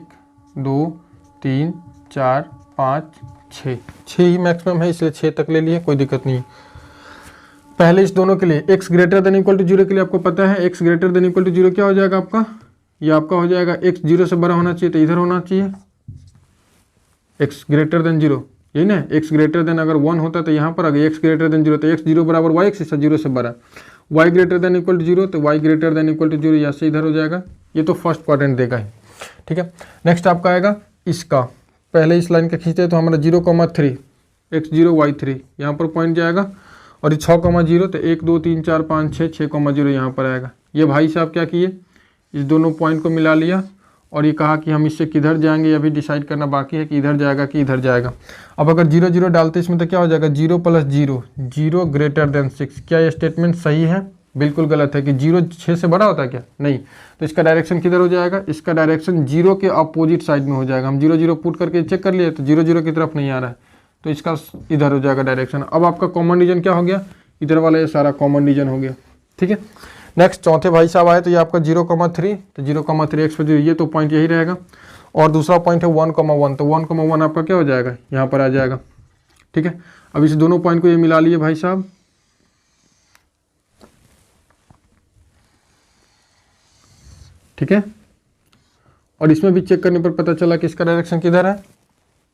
2 3 4 5 6 ही मैक्सिमम है, इसलिए 6 तक ले लिए, कोई दिक्कत नहीं। पहले इस दोनों के लिए x greater than equal to 0 के लिए आपको पता है x greater than equal to 0 क्या हो जाएगा आपका, ये आपका हो जाएगा x 0 से बड़ा होना चाहिए तो इधर होना चाहिए x ग्रेटर देन 0, यही ना। x ग्रेटर देन अगर 1 होता तो यहाँ पर आ गया x ग्रेटर देन 0, तो x 0 बराबर y एक्सिस 0 से बड़ा। y greater than equal to 0 तो y greater than equal to 0 यहाँ से इधर हो जाएगा। ये तो फर्स्ट क्वाड्रेंट देगा ही। ठीक है, नेक्स्ट आपका आएगा इसका, पहले इस लाइन का खींचते हैं तो हमारा 0,3 x0 y3 यहाँ पर पॉइंट जाएगा, और ये 6,0 तो 1 2 3 4 5 6 6,0 यहाँ पर आएगा। ये भाई साहब क्या किए, इस दोनों पॉइंट को मिला लिया और ये कहा कि हम इससे किधर जाएंगे, ये भी डिसाइड करना बाकी है कि इधर जाएगा कि इधर जाएगा। अब अगर 0 0 डालते इसमें तो क्या हो जाएगा, 0 प्लस 0 0 ग्रेटर देन 6। क्या ये स्टेटमेंट सही है, बिल्कुल गलत है कि 0 6 से बड़ा होता है क्या, नहीं। तो इसका डायरेक्शन किधर हो जाएगा, इसका डायरेक्शन 0 के अपोजिट साइड में हो जाएगा। हम 0 0 पुट करके चेक कर लिए तो 0 0 की तरफ नहीं आ रहा है, तो इसका इधर हो जाएगा डायरेक्शन। अब आपका कॉमन रीजन क्या हो गया, इधर वाला ये सारा कॉमन रीजन हो गया। ठीक है, नेक्स्ट चौथे भाई साहब आए तो ये आपका 0,3 तो 0,3 एक्स पर 0, ये तो पॉइंट यही रहेगा। और दूसरा पॉइंट है 1,1 तो 1,1 आपका क्या हो जाएगा, यहाँ पर आ जाएगा। ठीक है, अब इस दोनों पॉइंट को ये मिला लिए भाई साहब। ठीक है, और इसमें भी चेक करने पर पता चला कि इसका डायरेक्शन किधर है,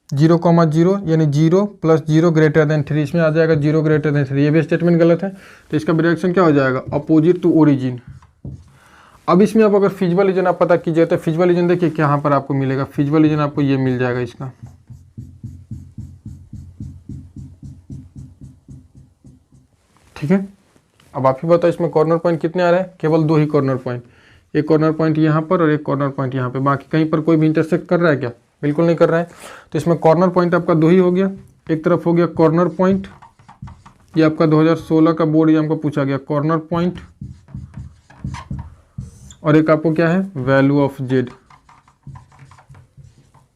0,0 यानी 0 प्लस 0 ग्रेटर देन 3, इसमें आ जाएगा 0 ग्रेटर देन 3। ये भी स्टेटमेंट गलत है, तो इसका डायरेक्शन क्या हो जाएगा, अपोजिट टू ओरिजिन। अब इसमें आप अगर फिजिबल रीजन आप पता कीजिए तो फिजिबल रीजन देखिए यहाँ पर आपको मिलेगा, फिजिबल रीजन आपको ये मिल जाएगा इसका। ठीक है, अब आप ही बताओ इसमें कॉर्नर पॉइंट कितने आ रहे हैं, केवल 2 ही कॉर्नर पॉइंट, एक कॉर्नर पॉइंट यहाँ पर और एक कॉर्नर पॉइंट यहाँ पे, बाकी कहीं पर कोई भी इंटरसेक्ट कर रहा है क्या, बिल्कुल नहीं कर रहा है। तो इसमें कॉर्नर पॉइंट आपका 2 ही हो गया, एक तरफ हो गया कॉर्नर पॉइंट, ये आपका 2016 का बोर्ड एग्जाम को पूछा गया कॉर्नर पॉइंट, और एक आपको क्या है वैल्यू ऑफ जेड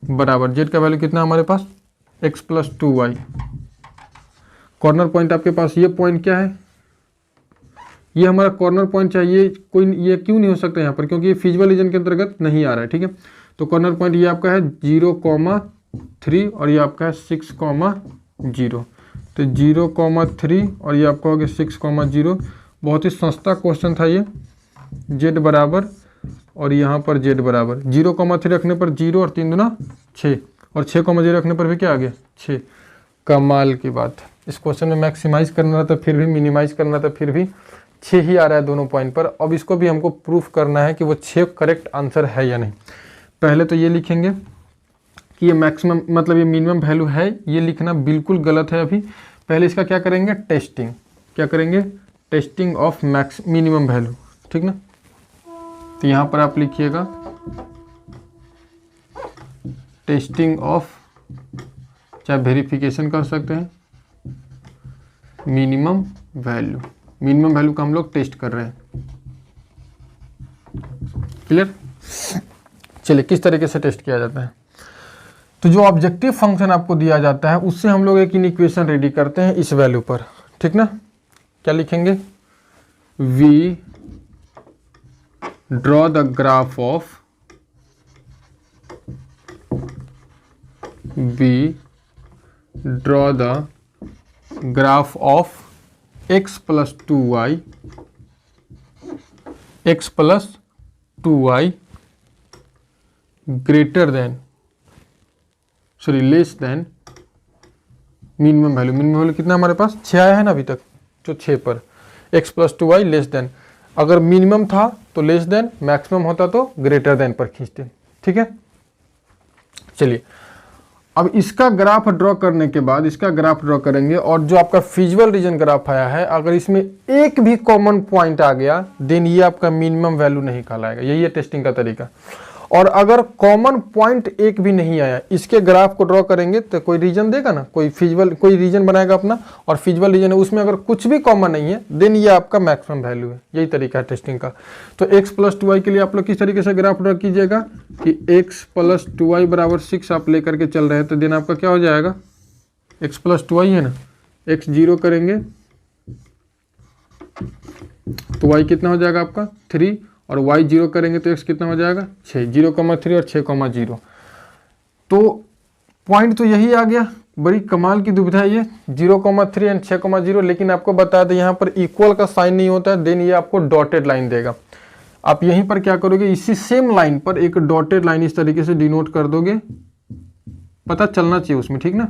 बराबर, जेड का वैल्यू कितना हमारे पास x plus 2y। Corner point आपके पास ये पॉइंट क्या है, ये हमारा कॉर्नर पॉइंट चाहिए, कोई ये क्यों नहीं हो सकता यहाँ पर, क्योंकि ये फिजिबल रीजन के अंतर्गत नहीं आ रहा है। ठीक है, तो कॉर्नर पॉइंट ये आपका है 0,3 और ये आपका है 6,0, तो 0,3 और ये आपका हो गया 6,0। बहुत ही सस्ता क्वेश्चन था ये, z बराबर और यहाँ पर z बराबर 0,3 रखने पर 0 और 3 दूना 6 और 6,0 रखने पर भी क्या आ गया 6। कमाल की बात। इस क्वेश्चन में मैक्सिमाइज करना था फिर भी, मिनिमाइज करना था फिर भी 6 ही आ रहा है दोनों पॉइंट पर। अब इसको भी हमको प्रूफ करना है कि वो 6 करेक्ट आंसर है या नहीं। पहले तो ये लिखेंगे कि ये मैक्सिमम मतलब ये मिनिमम वैल्यू है, ये लिखना बिल्कुल गलत है अभी। पहले इसका क्या करेंगे, टेस्टिंग। क्या करेंगे, टेस्टिंग ऑफ मिनिमम वैल्यू, ठीक ना। तो यहाँ पर आप लिखिएगा टेस्टिंग ऑफ, चाहे वेरिफिकेशन कर सकते हैं, मिनिमम वैल्यू। मिनिमम वैल्यू का हम लोग टेस्ट कर रहे हैं। क्लियर। चलिए किस तरीके से टेस्ट किया जाता है। तो जो ऑब्जेक्टिव फंक्शन आपको दिया जाता है उससे हम लोग एक इक्वेशन रेडी करते हैं इस वैल्यू पर, ठीक ना। क्या लिखेंगे, we draw the graph of x plus 2y greater than less than minimum value. Minimum value कितना हमारे पास 6 आया है ना अभी तक, जो 6 पर x plus 2y less than, अगर मिनिमम था तो लेस देन, मैक्सिमम होता तो ग्रेटर देन पर खींचते, ठीक है। चलिए अब इसका ग्राफ ड्रॉ करने के बाद इसका ग्राफ ड्रॉ करेंगे और जो आपका फिजिबल रीजन ग्राफ आया है, अगर इसमें एक भी कॉमन पॉइंट आ गया देन ये आपका मिनिमम वैल्यू नहीं कहलाएगा। यही है टेस्टिंग का तरीका। और अगर कॉमन पॉइंट एक भी नहीं आया, इसके ग्राफ को ड्रॉ करेंगे तो कोई रीजन देगा ना, कोई रीजन बनाएगा अपना, और फिजिबल रीजन है उसमें अगर कुछ भी कॉमन नहीं है देन ये आपका मैक्सिमम वैल्यू है। यही तरीका है टेस्टिंग का। तो x + 2y के लिए आप लोग किस तरीके से ग्राफ ड्रॉ कीजिएगा कि x + 2y = 6 आप लेकर के चल रहे हैं, तो देन आपका क्या हो जाएगा, x + 2y है ना, x 0 करेंगे तो y कितना हो जाएगा आपका 3, और y 0 करेंगे तो x कितना हो जाएगा 6, 0,3 और 6,0। तो पॉइंट तो यही आ गया। बड़ी कमाल की दुविधा है ये 0,3 एंड 6,0, लेकिन आपको बता दें यहाँ पर इक्वल का साइन नहीं होता है, देन ये आपको डॉटेड लाइन देगा। आप यहीं पर क्या करोगे, इसी सेम लाइन पर एक डॉटेड लाइन इस तरीके से डिनोट कर दोगे, पता चलना चाहिए उसमें, ठीक ना,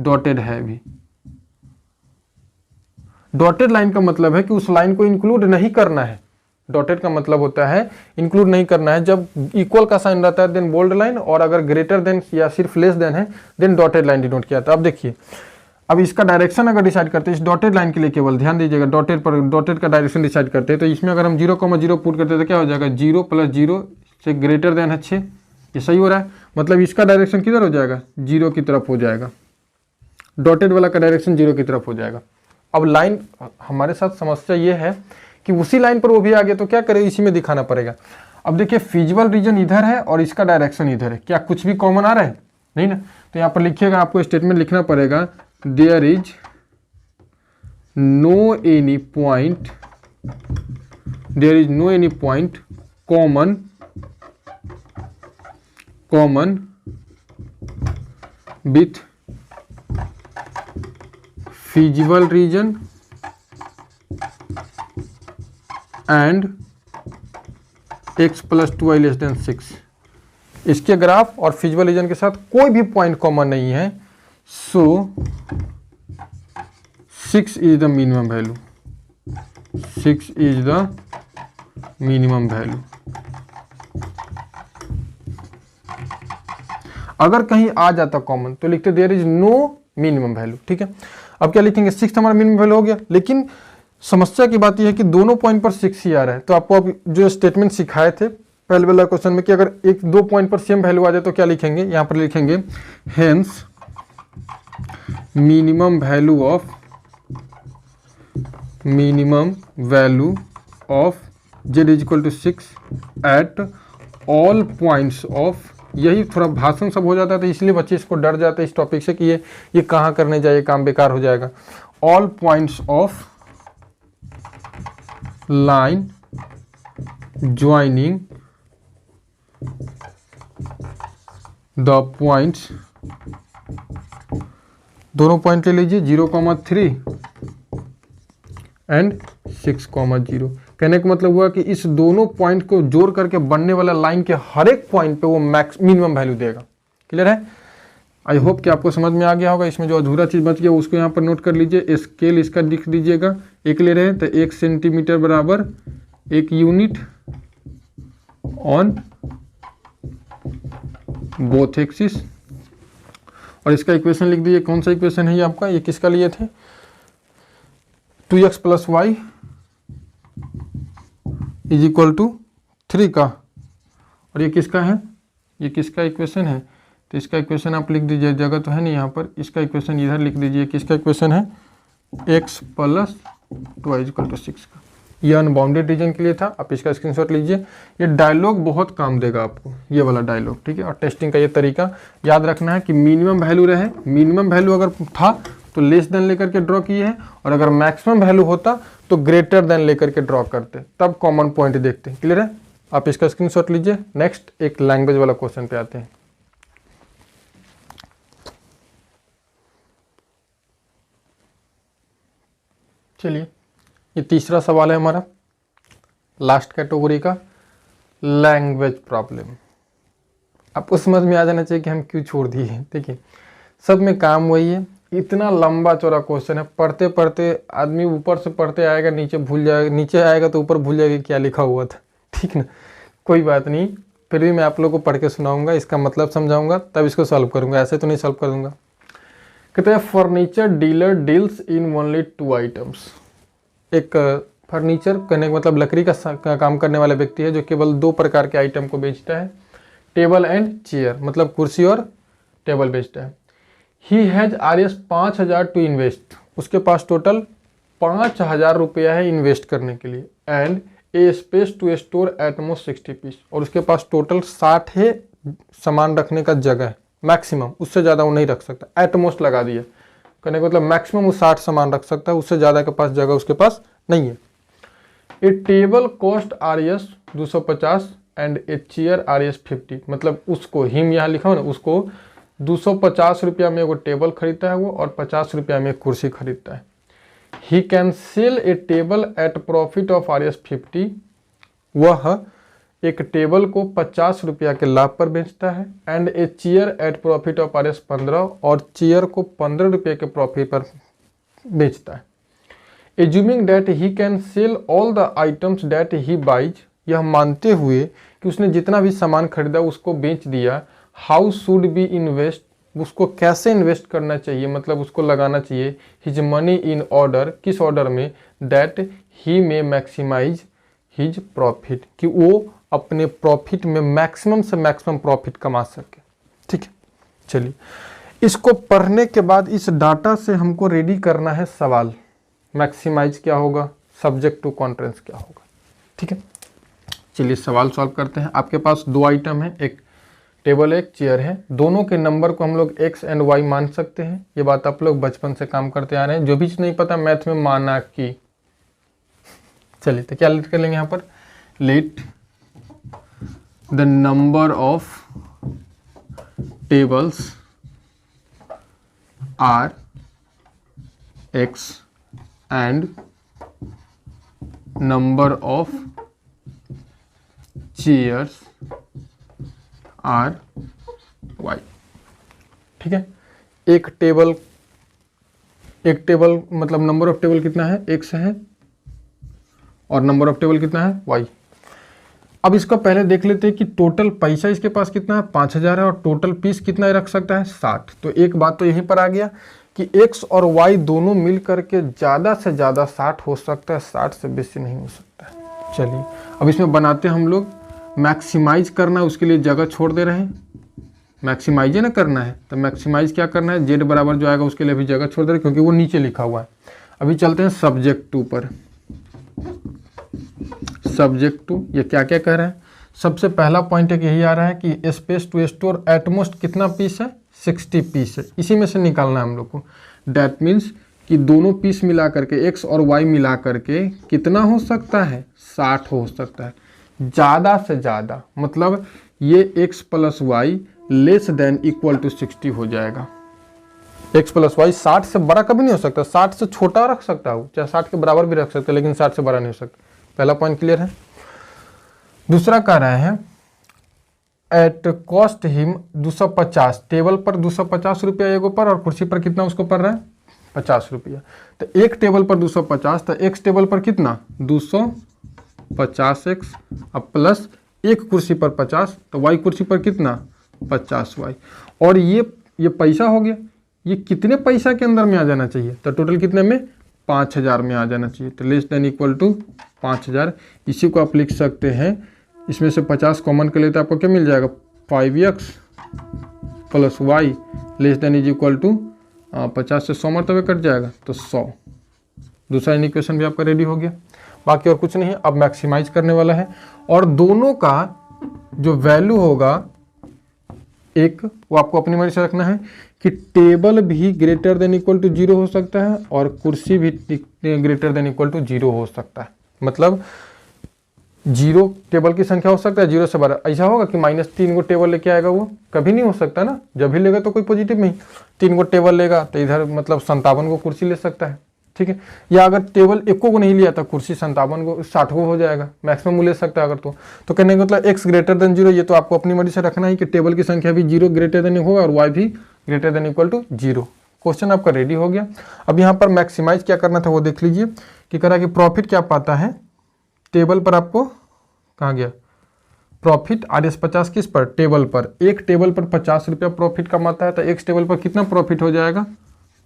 डॉटेड है भी। डॉटेड लाइन का मतलब है कि उस लाइन को इंक्लूड नहीं करना है। डॉटेड का मतलब होता है इंक्लूड नहीं करना है। जब इक्वल का साइन रहता है देन बोल्ड लाइन, और अगर ग्रेटर देन या सिर्फ लेस देन है देन डॉटेड लाइन डिनोट किया था। अब देखिए, अब इसका डायरेक्शन अगर डिसाइड करते हैं इस डॉटेड लाइन के लिए, केवल ध्यान दीजिएगा डॉटेड का डायरेक्शन डिसाइड करते हैं, तो इसमें अगर हम 0,0 पुट करते हैं तो क्या हो जाएगा, 0 + 0 से ग्रेटर देन है 6। ये सही हो रहा है, मतलब इसका डायरेक्शन किधर हो जाएगा, 0 की तरफ हो जाएगा। डॉटेड वाला का डायरेक्शन 0 की तरफ हो जाएगा। अब लाइन हमारे साथ समस्या ये है कि उसी लाइन पर वो भी आ गया, तो क्या करें, इसी में दिखाना पड़ेगा। अब देखिए फिजिबल रीजन इधर है और इसका डायरेक्शन इधर है, क्या कुछ भी कॉमन आ रहा है, नहीं ना। तो यहाँ पर लिखिएगा, आपको स्टेटमेंट लिखना पड़ेगा, there is no any point common with feasible region and x + 2y < 6। इसके ग्राफ और फिजिबल रीजन के साथ कोई भी पॉइंट कॉमन नहीं है, so 6 is the minimum value. 6 is the minimum value. अगर कहीं आ जाता कॉमन तो लिखते there is no minimum value, ठीक है। अब क्या लिखेंगे, 6 हमारा मिनिमम वैल्यू हो गया, लेकिन समस्या की बात यह है कि दोनों पॉइंट पर 6 ही आ रहा है। तो आपको अब जो स्टेटमेंट सिखाए थे पहले वाला क्वेश्चन में कि अगर एक दो पॉइंट पर सेम वैल्यू आ जाए तो क्या लिखेंगे, यहां पर लिखेंगे hence minimum value of z = 6 at all points of. यही थोड़ा भाषण सब हो जाता है तो इसलिए बच्चे इसको डर जाते हैं इस टॉपिक से कि ये कहाँ करने जाए, काम बेकार हो जाएगा। All points of line joining the points, दोनों पॉइंट ले लीजिए 0,3 एंड 6,0। कहने का मतलब हुआ कि इस दोनों पॉइंट को जोड़ करके बनने वाला लाइन के हर एक पॉइंट पे वो मैक्स मिनिमम वैल्यू देगा। क्लियर है? आई होप कि आपको समझ में आ गया होगा। इसमें जो अधूरा चीज़ बच गया उसको यहाँ पर नोट कर लीजिए। स्केल इसका लिख दीजिएगा। एक ले रहे हैं तो 1 सेंटीमीटर बराबर 1 यूनिट ऑन बोथ एक्सिस। और इसका इक्वेशन लिख दीजिए। कौन सा इक्वेशन है ये आपका? ये किसका लिए थे? 2x + y = 3 का। और ये किसका है? ये किसका इक्वेशन है? तो इसका इक्वेशन आप लिख दीजिए। जगह तो है नहीं यहाँ पर। इसका इक्वेशन इधर लिख दीजिए। किसका इक्वेशन है? x + 2y = 6 का। ये अनबाउंडेड रीजन के लिए था। आप इसका स्क्रीनशॉट लीजिए। ये डायलॉग बहुत काम देगा आपको, ये वाला डायलॉग। ठीक है? और टेस्टिंग का ये तरीका याद रखना है कि मिनिमम वैल्यू रहे। मिनिमम वैल्यू अगर था तो लेस देन लेकर के ड्रॉ किए हैं, और अगर मैक्सिमम वैल्यू होता तो ग्रेटर देन लेकर के ड्रॉ करते, तब कॉमन पॉइंट देखते। क्लियर है? आप इसका स्क्रीनशॉट लीजिए। नेक्स्ट एक लैंग्वेज वाला क्वेश्चन पे आते हैं। चलिए, ये तीसरा सवाल है हमारा, लास्ट कैटेगरी का, लैंग्वेज प्रॉब्लम। आपको समझ में आ जाना चाहिए कि हम क्यों छोड़ दिए हैं। देखिए, सब में काम वही है। इतना लंबा चौड़ा क्वेश्चन है, पढ़ते पढ़ते आदमी ऊपर से पढ़ते आएगा, नीचे भूल जाएगा, नीचे आएगा तो ऊपर भूल जाएगा क्या लिखा हुआ था। ठीक ना? कोई बात नहीं, फिर भी मैं आप लोगों को पढ़ के सुनाऊंगा, इसका मतलब समझाऊंगा, तब इसको सॉल्व करूंगा। ऐसे तो नहीं सॉल्व कर दूंगा। कहते हैं furniture dealer deals in only 2 items. एक फर्नीचर कहने का मतलब लकड़ी का काम करने वाला व्यक्ति है जो केवल 2 प्रकार के आइटम को बेचता है, टेबल एंड चेयर, मतलब कुर्सी और टेबल बेचता है। He has Rs 5000 to invest. उसके पास टोटल 5000 रुपया है इन्वेस्ट करने के लिए। And a space to store at most 60 piece. और उसके पास टोटल 60 है सामान रखने का जगह है, मैक्सिमम, उससे ज़्यादा वो नहीं रख सकता। एट मोस्ट लगा दिया, कहने का मतलब मैक्सिमम वो 60 सामान रख सकता है, उससे ज़्यादा के पास जगह उसके पास नहीं है। A table cost Rs 250 and a chair Rs 50। मतलब उसको, हिम यहाँ लिखा हो ना, उसको 250 रुपया में वो टेबल खरीदता है वो, और 50 रुपया में कुर्सी खरीदता है। He can sell a table at profit of Rs 50। वह एक टेबल को 50 रुपया के लाभ पर बेचता है। And a chair at profit of Rs 15। और चेयर को 15 रुपये के प्रॉफिट पर बेचता है। Assuming that he can sell all the items that he buys. यह मानते हुए कि उसने जितना भी सामान खरीदा उसको बेच दिया। How should be invest. उसको कैसे इन्वेस्ट करना चाहिए, मतलब उसको लगाना चाहिए हिज मनी इन ऑर्डर। किस ऑर्डर में? That he may maximise his profit, कि वो अपने प्रॉफिट में मैक्सिमम से मैक्सिमम प्रॉफिट कमा सके। ठीक है? चलिए, इसको पढ़ने के बाद इस डाटा से हमको रेडी करना है सवाल। मैक्सिमाइज क्या होगा, सब्जेक्ट टू कॉन्ट्रेंस क्या होगा। ठीक है? चलिए सवाल सॉल्व करते हैं। आपके पास 2 आइटम है, एक टेबल है, एक चेयर है। दोनों के नंबर को हम लोग x एंड y मान सकते हैं। ये बात आप लोग बचपन से काम करते आ रहे हैं। जो भी चीज़ नहीं पता मैथ में माना कि। चलिए, तो क्या लिख कर लेंगे यहाँ पर? Let the number of tables are x and number of chairs are y। ठीक है? एक टेबल मतलब नंबर ऑफ टेबल कितना है? x है, और नंबर ऑफ टेबल कितना है? y। अब इसको पहले देख लेते हैं कि टोटल पैसा इसके पास कितना है? 5000 है, और टोटल पीस कितना रख सकता है? 60। तो एक बात तो यहीं पर आ गया कि x और y दोनों मिल करके ज़्यादा से ज़्यादा 60 हो सकता है, 60 से बेसी नहीं हो सकता है। चलिए, अब इसमें बनाते हैं हम लोग। मैक्सिमाइज करना है, उसके लिए जगह छोड़ दे रहे हैं। मैक्सिमाइज ना करना है तो मैक्सिमाइज क्या करना है? z बराबर जो आएगा उसके लिए अभी जगह छोड़ दे रहे हैं, क्योंकि वो नीचे लिखा हुआ है। अभी चलते हैं सब्जेक्ट टू पर। सब्जेक्ट टू ये क्या क्या कह रहा है? सबसे पहला पॉइंट एक यही आ रहा है कि स्पेस टू स्टोर एटमोस्ट कितना पीस है? 60 पीस है। इसी में से निकालना है हम लोग को। डैट मीन्स कि दोनों पीस मिला करके x और y मिला करके कितना हो सकता है? 60 हो सकता है। ज़्यादा से ज़्यादा मतलब ये x + y less than equal to 60 हो जाएगा। x + y 60 से बड़ा कभी नहीं हो सकता। 60 से छोटा रख सकता हूँ, चाहे 60 के बराबर भी रख सकते, लेकिन 60 से बड़ा नहीं हो सकता। पहला पॉइंट क्लियर है। दूसरा कह रहे हैं एट कॉस्ट हिम 250, टेबल पर 250 रुपया एगो पर और कुर्सी पर कितना उसको पड़ रहा है 50 रुपया। तो एक टेबल पर 250, तो एक्स टेबल पर कितना 250x अब प्लस एक कुर्सी पर 50, तो वाई कुर्सी पर कितना 50y। और ये पैसा हो गया, ये कितने पैसा के अंदर में आ जाना चाहिए, तो टोटल कितने में 5000 में आ जाना चाहिए। तो लेस देन इक्वल टू 5000। इसी को आप लिख सकते हैं, इसमें से 50 कॉमन कर लेते आपको क्या मिल जाएगा 5x plus y less than is equal to 50 से 100 मरतबे कट जाएगा तो 100। दूसरा इक्वेशन भी आपका रेडी हो गया। बाकी और कुछ नहीं है, अब मैक्सिमाइज करने वाला है और दोनों का जो वैल्यू होगा एक वो आपको अपनी मर्जी से रखना है कि टेबल भी ग्रेटर देन इक्वल टू 0 हो सकता है और कुर्सी भी ग्रेटर देन इक्वल टू 0 हो सकता है। मतलब 0 टेबल की संख्या हो सकता है 0 से बड़ा। ऐसा होगा कि -3 गो टेबल लेके आएगा, वो कभी नहीं हो सकता ना। जब भी लेगा तो कोई पॉजिटिव नहीं, 3 गो टेबल लेगा तो इधर मतलब 57 गो कुर्सी ले सकता है, ठीक है। या अगर टेबल एको को नहीं लिया तो कुर्सी 57 गो 60 गो हो जाएगा, मैक्सिमम ले सकता है अगर तो कहने का मतलब x ग्रेटर देन 0। ये तो आपको अपनी मर्जी से रखना है कि टेबल की संख्या भी 0 ग्रेटर देन होगा और y भी greater than equal to 0। Question आपका रेडी हो गया। अब यहाँ पर मैक्सिमाइज क्या करना था वो देख लीजिए कि करा कि प्रॉफिट क्या पाता है टेबल पर, आपको कहाँ गया प्रॉफिट RS50 किस पर टेबल पर। एक टेबल पर 50 रुपया प्रॉफिट कमाता है तो एक टेबल पर कितना प्रॉफिट हो जाएगा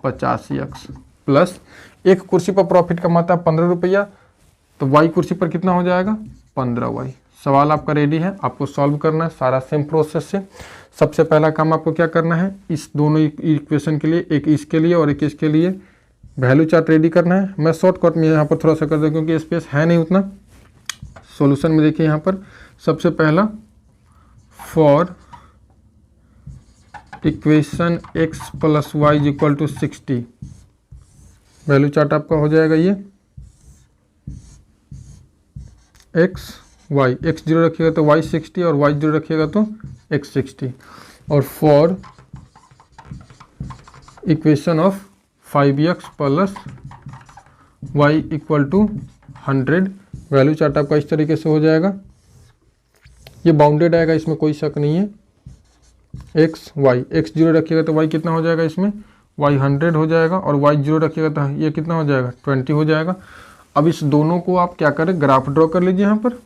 50x प्लस एक कुर्सी पर प्रॉफिट कमाता है 15 रुपया तो वाई कुर्सी पर कितना हो जाएगा 15y। सवाल आपका रेडी है, आपको सॉल्व करना है सारा सेम प्रोसेस से। सबसे पहला काम आपको क्या करना है, इस दोनों इक्वेशन के लिए, एक इसके लिए और एक इसके लिए वैल्यू चार्ट रेडी करना है। मैं शॉर्टकट में यहाँ पर थोड़ा सा कर दूँ क्योंकि स्पेस है नहीं उतना। सॉल्यूशन में देखिए यहाँ पर सबसे पहला for equation x plus y is equal to 60, value chart आपका हो जाएगा ये x y, x 0 रखिएगा तो y 60 और y 0 रखिएगा तो x 60। और for equation of 5x plus y equal to 100, value chart आपका इस तरीके से हो जाएगा। ये बाउंडेड आएगा, इसमें कोई शक नहीं है। x y, x 0 रखिएगा तो y कितना हो जाएगा, इसमें y 100 हो जाएगा और y 0 रखिएगा तो ये कितना हो जाएगा 20 हो जाएगा। अब इस दोनों को आप क्या करें, ग्राफ ड्रॉ कर लीजिए। यहाँ पर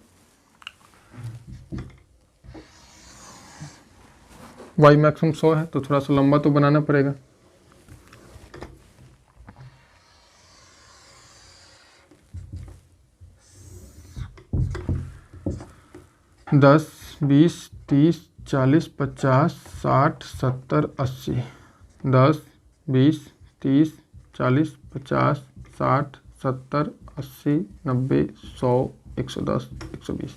y मैक्सिमम 100 है तो थोड़ा सा लंबा तो बनाना पड़ेगा। दस 20 30 40 50 60 70 80, 10 20 30 40 50 60 70 80 90 100 110 120।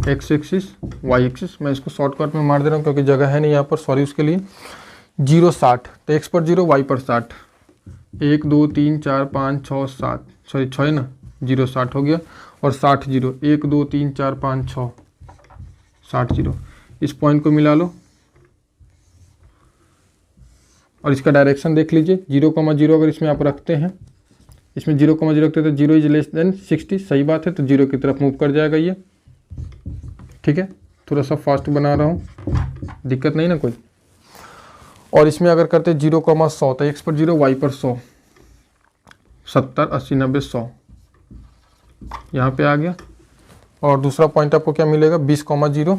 एक्स एक्सिस वाई एक्सिस, मैं इसको शॉर्टकट में मार दे रहा हूँ क्योंकि जगह है नहीं यहाँ पर, सॉरी उसके लिए। 0 60 तो एक्स पर 0 वाई पर 60, 1 2 3 4 5 6 7, सॉरी 6 है ना, 0 60 हो गया। और 60 0 1 2 3 4 5 6 60 0, इस पॉइंट को मिला लो और इसका डायरेक्शन देख लीजिए। 0,0 अगर इसमें आप रखते हैं, इसमें 0,0 रखते हैं तो 0 इज लेस देन 60, सही बात है, तो 0 की तरफ मूव कर जाएगा ये, ठीक है। थोड़ा सा फास्ट बना रहा हूँ, दिक्कत नहीं ना कोई। और इसमें अगर करते 0,100 तो x पर 0 y पर 100, 70 80 90 100 यहाँ पे आ गया। और दूसरा पॉइंट आपको क्या मिलेगा 20,0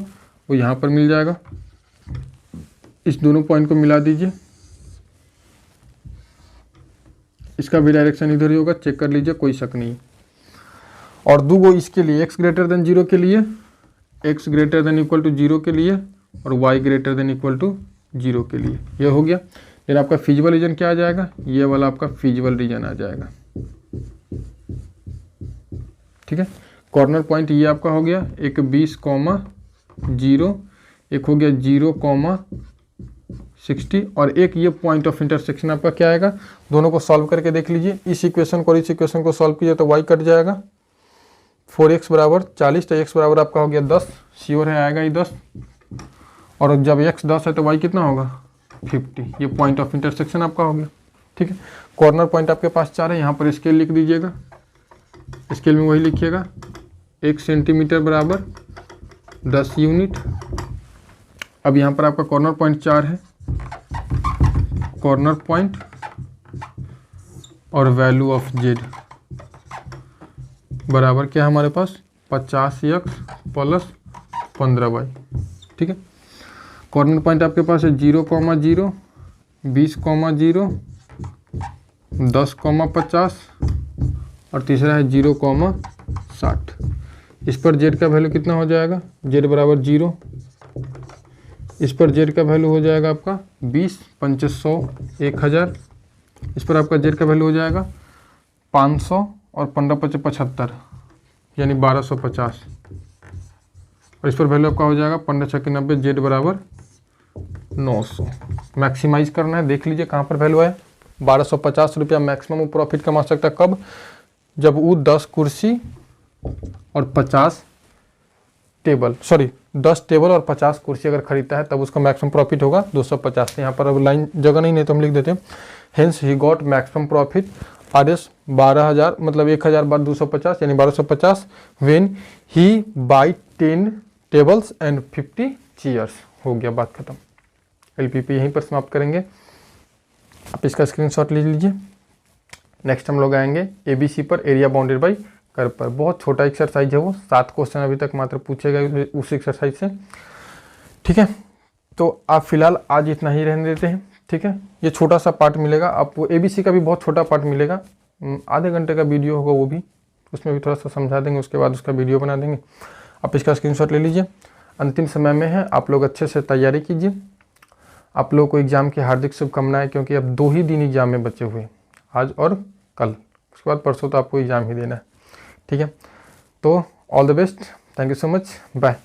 वो यहाँ पर मिल जाएगा। इस दोनों पॉइंट को मिला दीजिए, इसका भी डायरेक्शन इधर ही होगा, चेक कर लीजिए, कोई शक नहीं। और दूगो इसके लिए x ग्रेटर देन 0 के लिए, x greater than equal to 0 के लिए और y greater than equal to 0 के लिए, ये हो गया। फिर आपका फिजिबल रीजन क्या आ जाएगा, ये वाला आपका फिजिबल रीजन आ जाएगा, ठीक है। कॉर्नर पॉइंट ये आपका हो गया, एक 20,0, एक हो गया 0,60 और एक ये पॉइंट ऑफ इंटरसेक्शन आपका क्या आएगा। दोनों को सॉल्व करके देख लीजिए, इस इक्वेशन को और इस इक्वेशन को सॉल्व कीजिए तो y कट जाएगा। 4x बराबर 40 तो x बराबर आपका हो गया 10, श्योर है आएगा ये 10। और जब x 10 है तो y कितना होगा 50, ये पॉइंट ऑफ इंटरसेक्शन आपका हो गया, ठीक है। कॉर्नर पॉइंट आपके पास 4 है, यहाँ पर स्केल लिख दीजिएगा। स्केल में वही लिखिएगा, 1 सेंटीमीटर बराबर 10 यूनिट। अब यहाँ पर आपका कॉर्नर पॉइंट 4 है, कॉर्नर पॉइंट और वैल्यू ऑफ जेड बराबर क्या है हमारे पास 50x प्लस 15y। ठीक है, कॉर्नर पॉइंट आपके पास है 0,0, 20,0, 10,50 और तीसरा है 0,60। इस पर जेड का वैल्यू कितना हो जाएगा, जेड बराबर 0। इस पर जेड का वैल्यू हो जाएगा आपका 20, 2500, 1000। इस पर आपका जेड का वैल्यू हो जाएगा 500 और 15 × 75 यानी 1250। और इस पर वैल्यू आपका हो जाएगा 15 × 6 = 90, जेड बराबर 900। मैक्सिमाइज करना है, देख लीजिए कहाँ पर वैल्यू है। 1250 रुपया मैक्सिमम प्रॉफिट कमा सकता है, कब, जब वो 10 कुर्सी और 50 टेबल, 10 टेबल और 50 कुर्सी अगर खरीदता है तब उसका मैक्सिमम प्रॉफिट होगा 250। यहाँ पर अब लाइन जगह नहीं तो हम लिख देते हैं, hence he got maximum profit RS 12,000 मतलब 1000 बार 250 यानी 1250 when he by 10 tables and 50 chairs. हो गया, बात खत्म। LPP यहीं पर समाप्त करेंगे, आप इसका स्क्रीनशॉट ले लीजिए। नेक्स्ट हम लोग आएंगे ABC पर, एरिया बाउंडेड बाई कर्व पर। बहुत छोटा एक्सरसाइज है वो, 7 क्वेश्चन अभी तक मात्र पूछे गए उस एक्सरसाइज से। ठीक है, तो आप फिलहाल आज इतना ही रहने देते हैं। ठीक है, ये छोटा सा पार्ट मिलेगा आपको, ABC का भी बहुत छोटा पार्ट मिलेगा, आधे घंटे का वीडियो होगा वो भी, उसमें भी थोड़ा सा समझा देंगे, उसके बाद उसका वीडियो बना देंगे। आप इसका स्क्रीनशॉट ले लीजिए। अंतिम समय में है, आप लोग अच्छे से तैयारी कीजिए। आप लोगों को एग्ज़ाम की हार्दिक शुभकामनाएं, क्योंकि अब 2 ही दिन एग्ज़ाम में बचे हुए, आज और कल, उसके बाद परसों तो आपको एग्ज़ाम ही देना है। ठीक है, तो all the best, thank you so much, bye.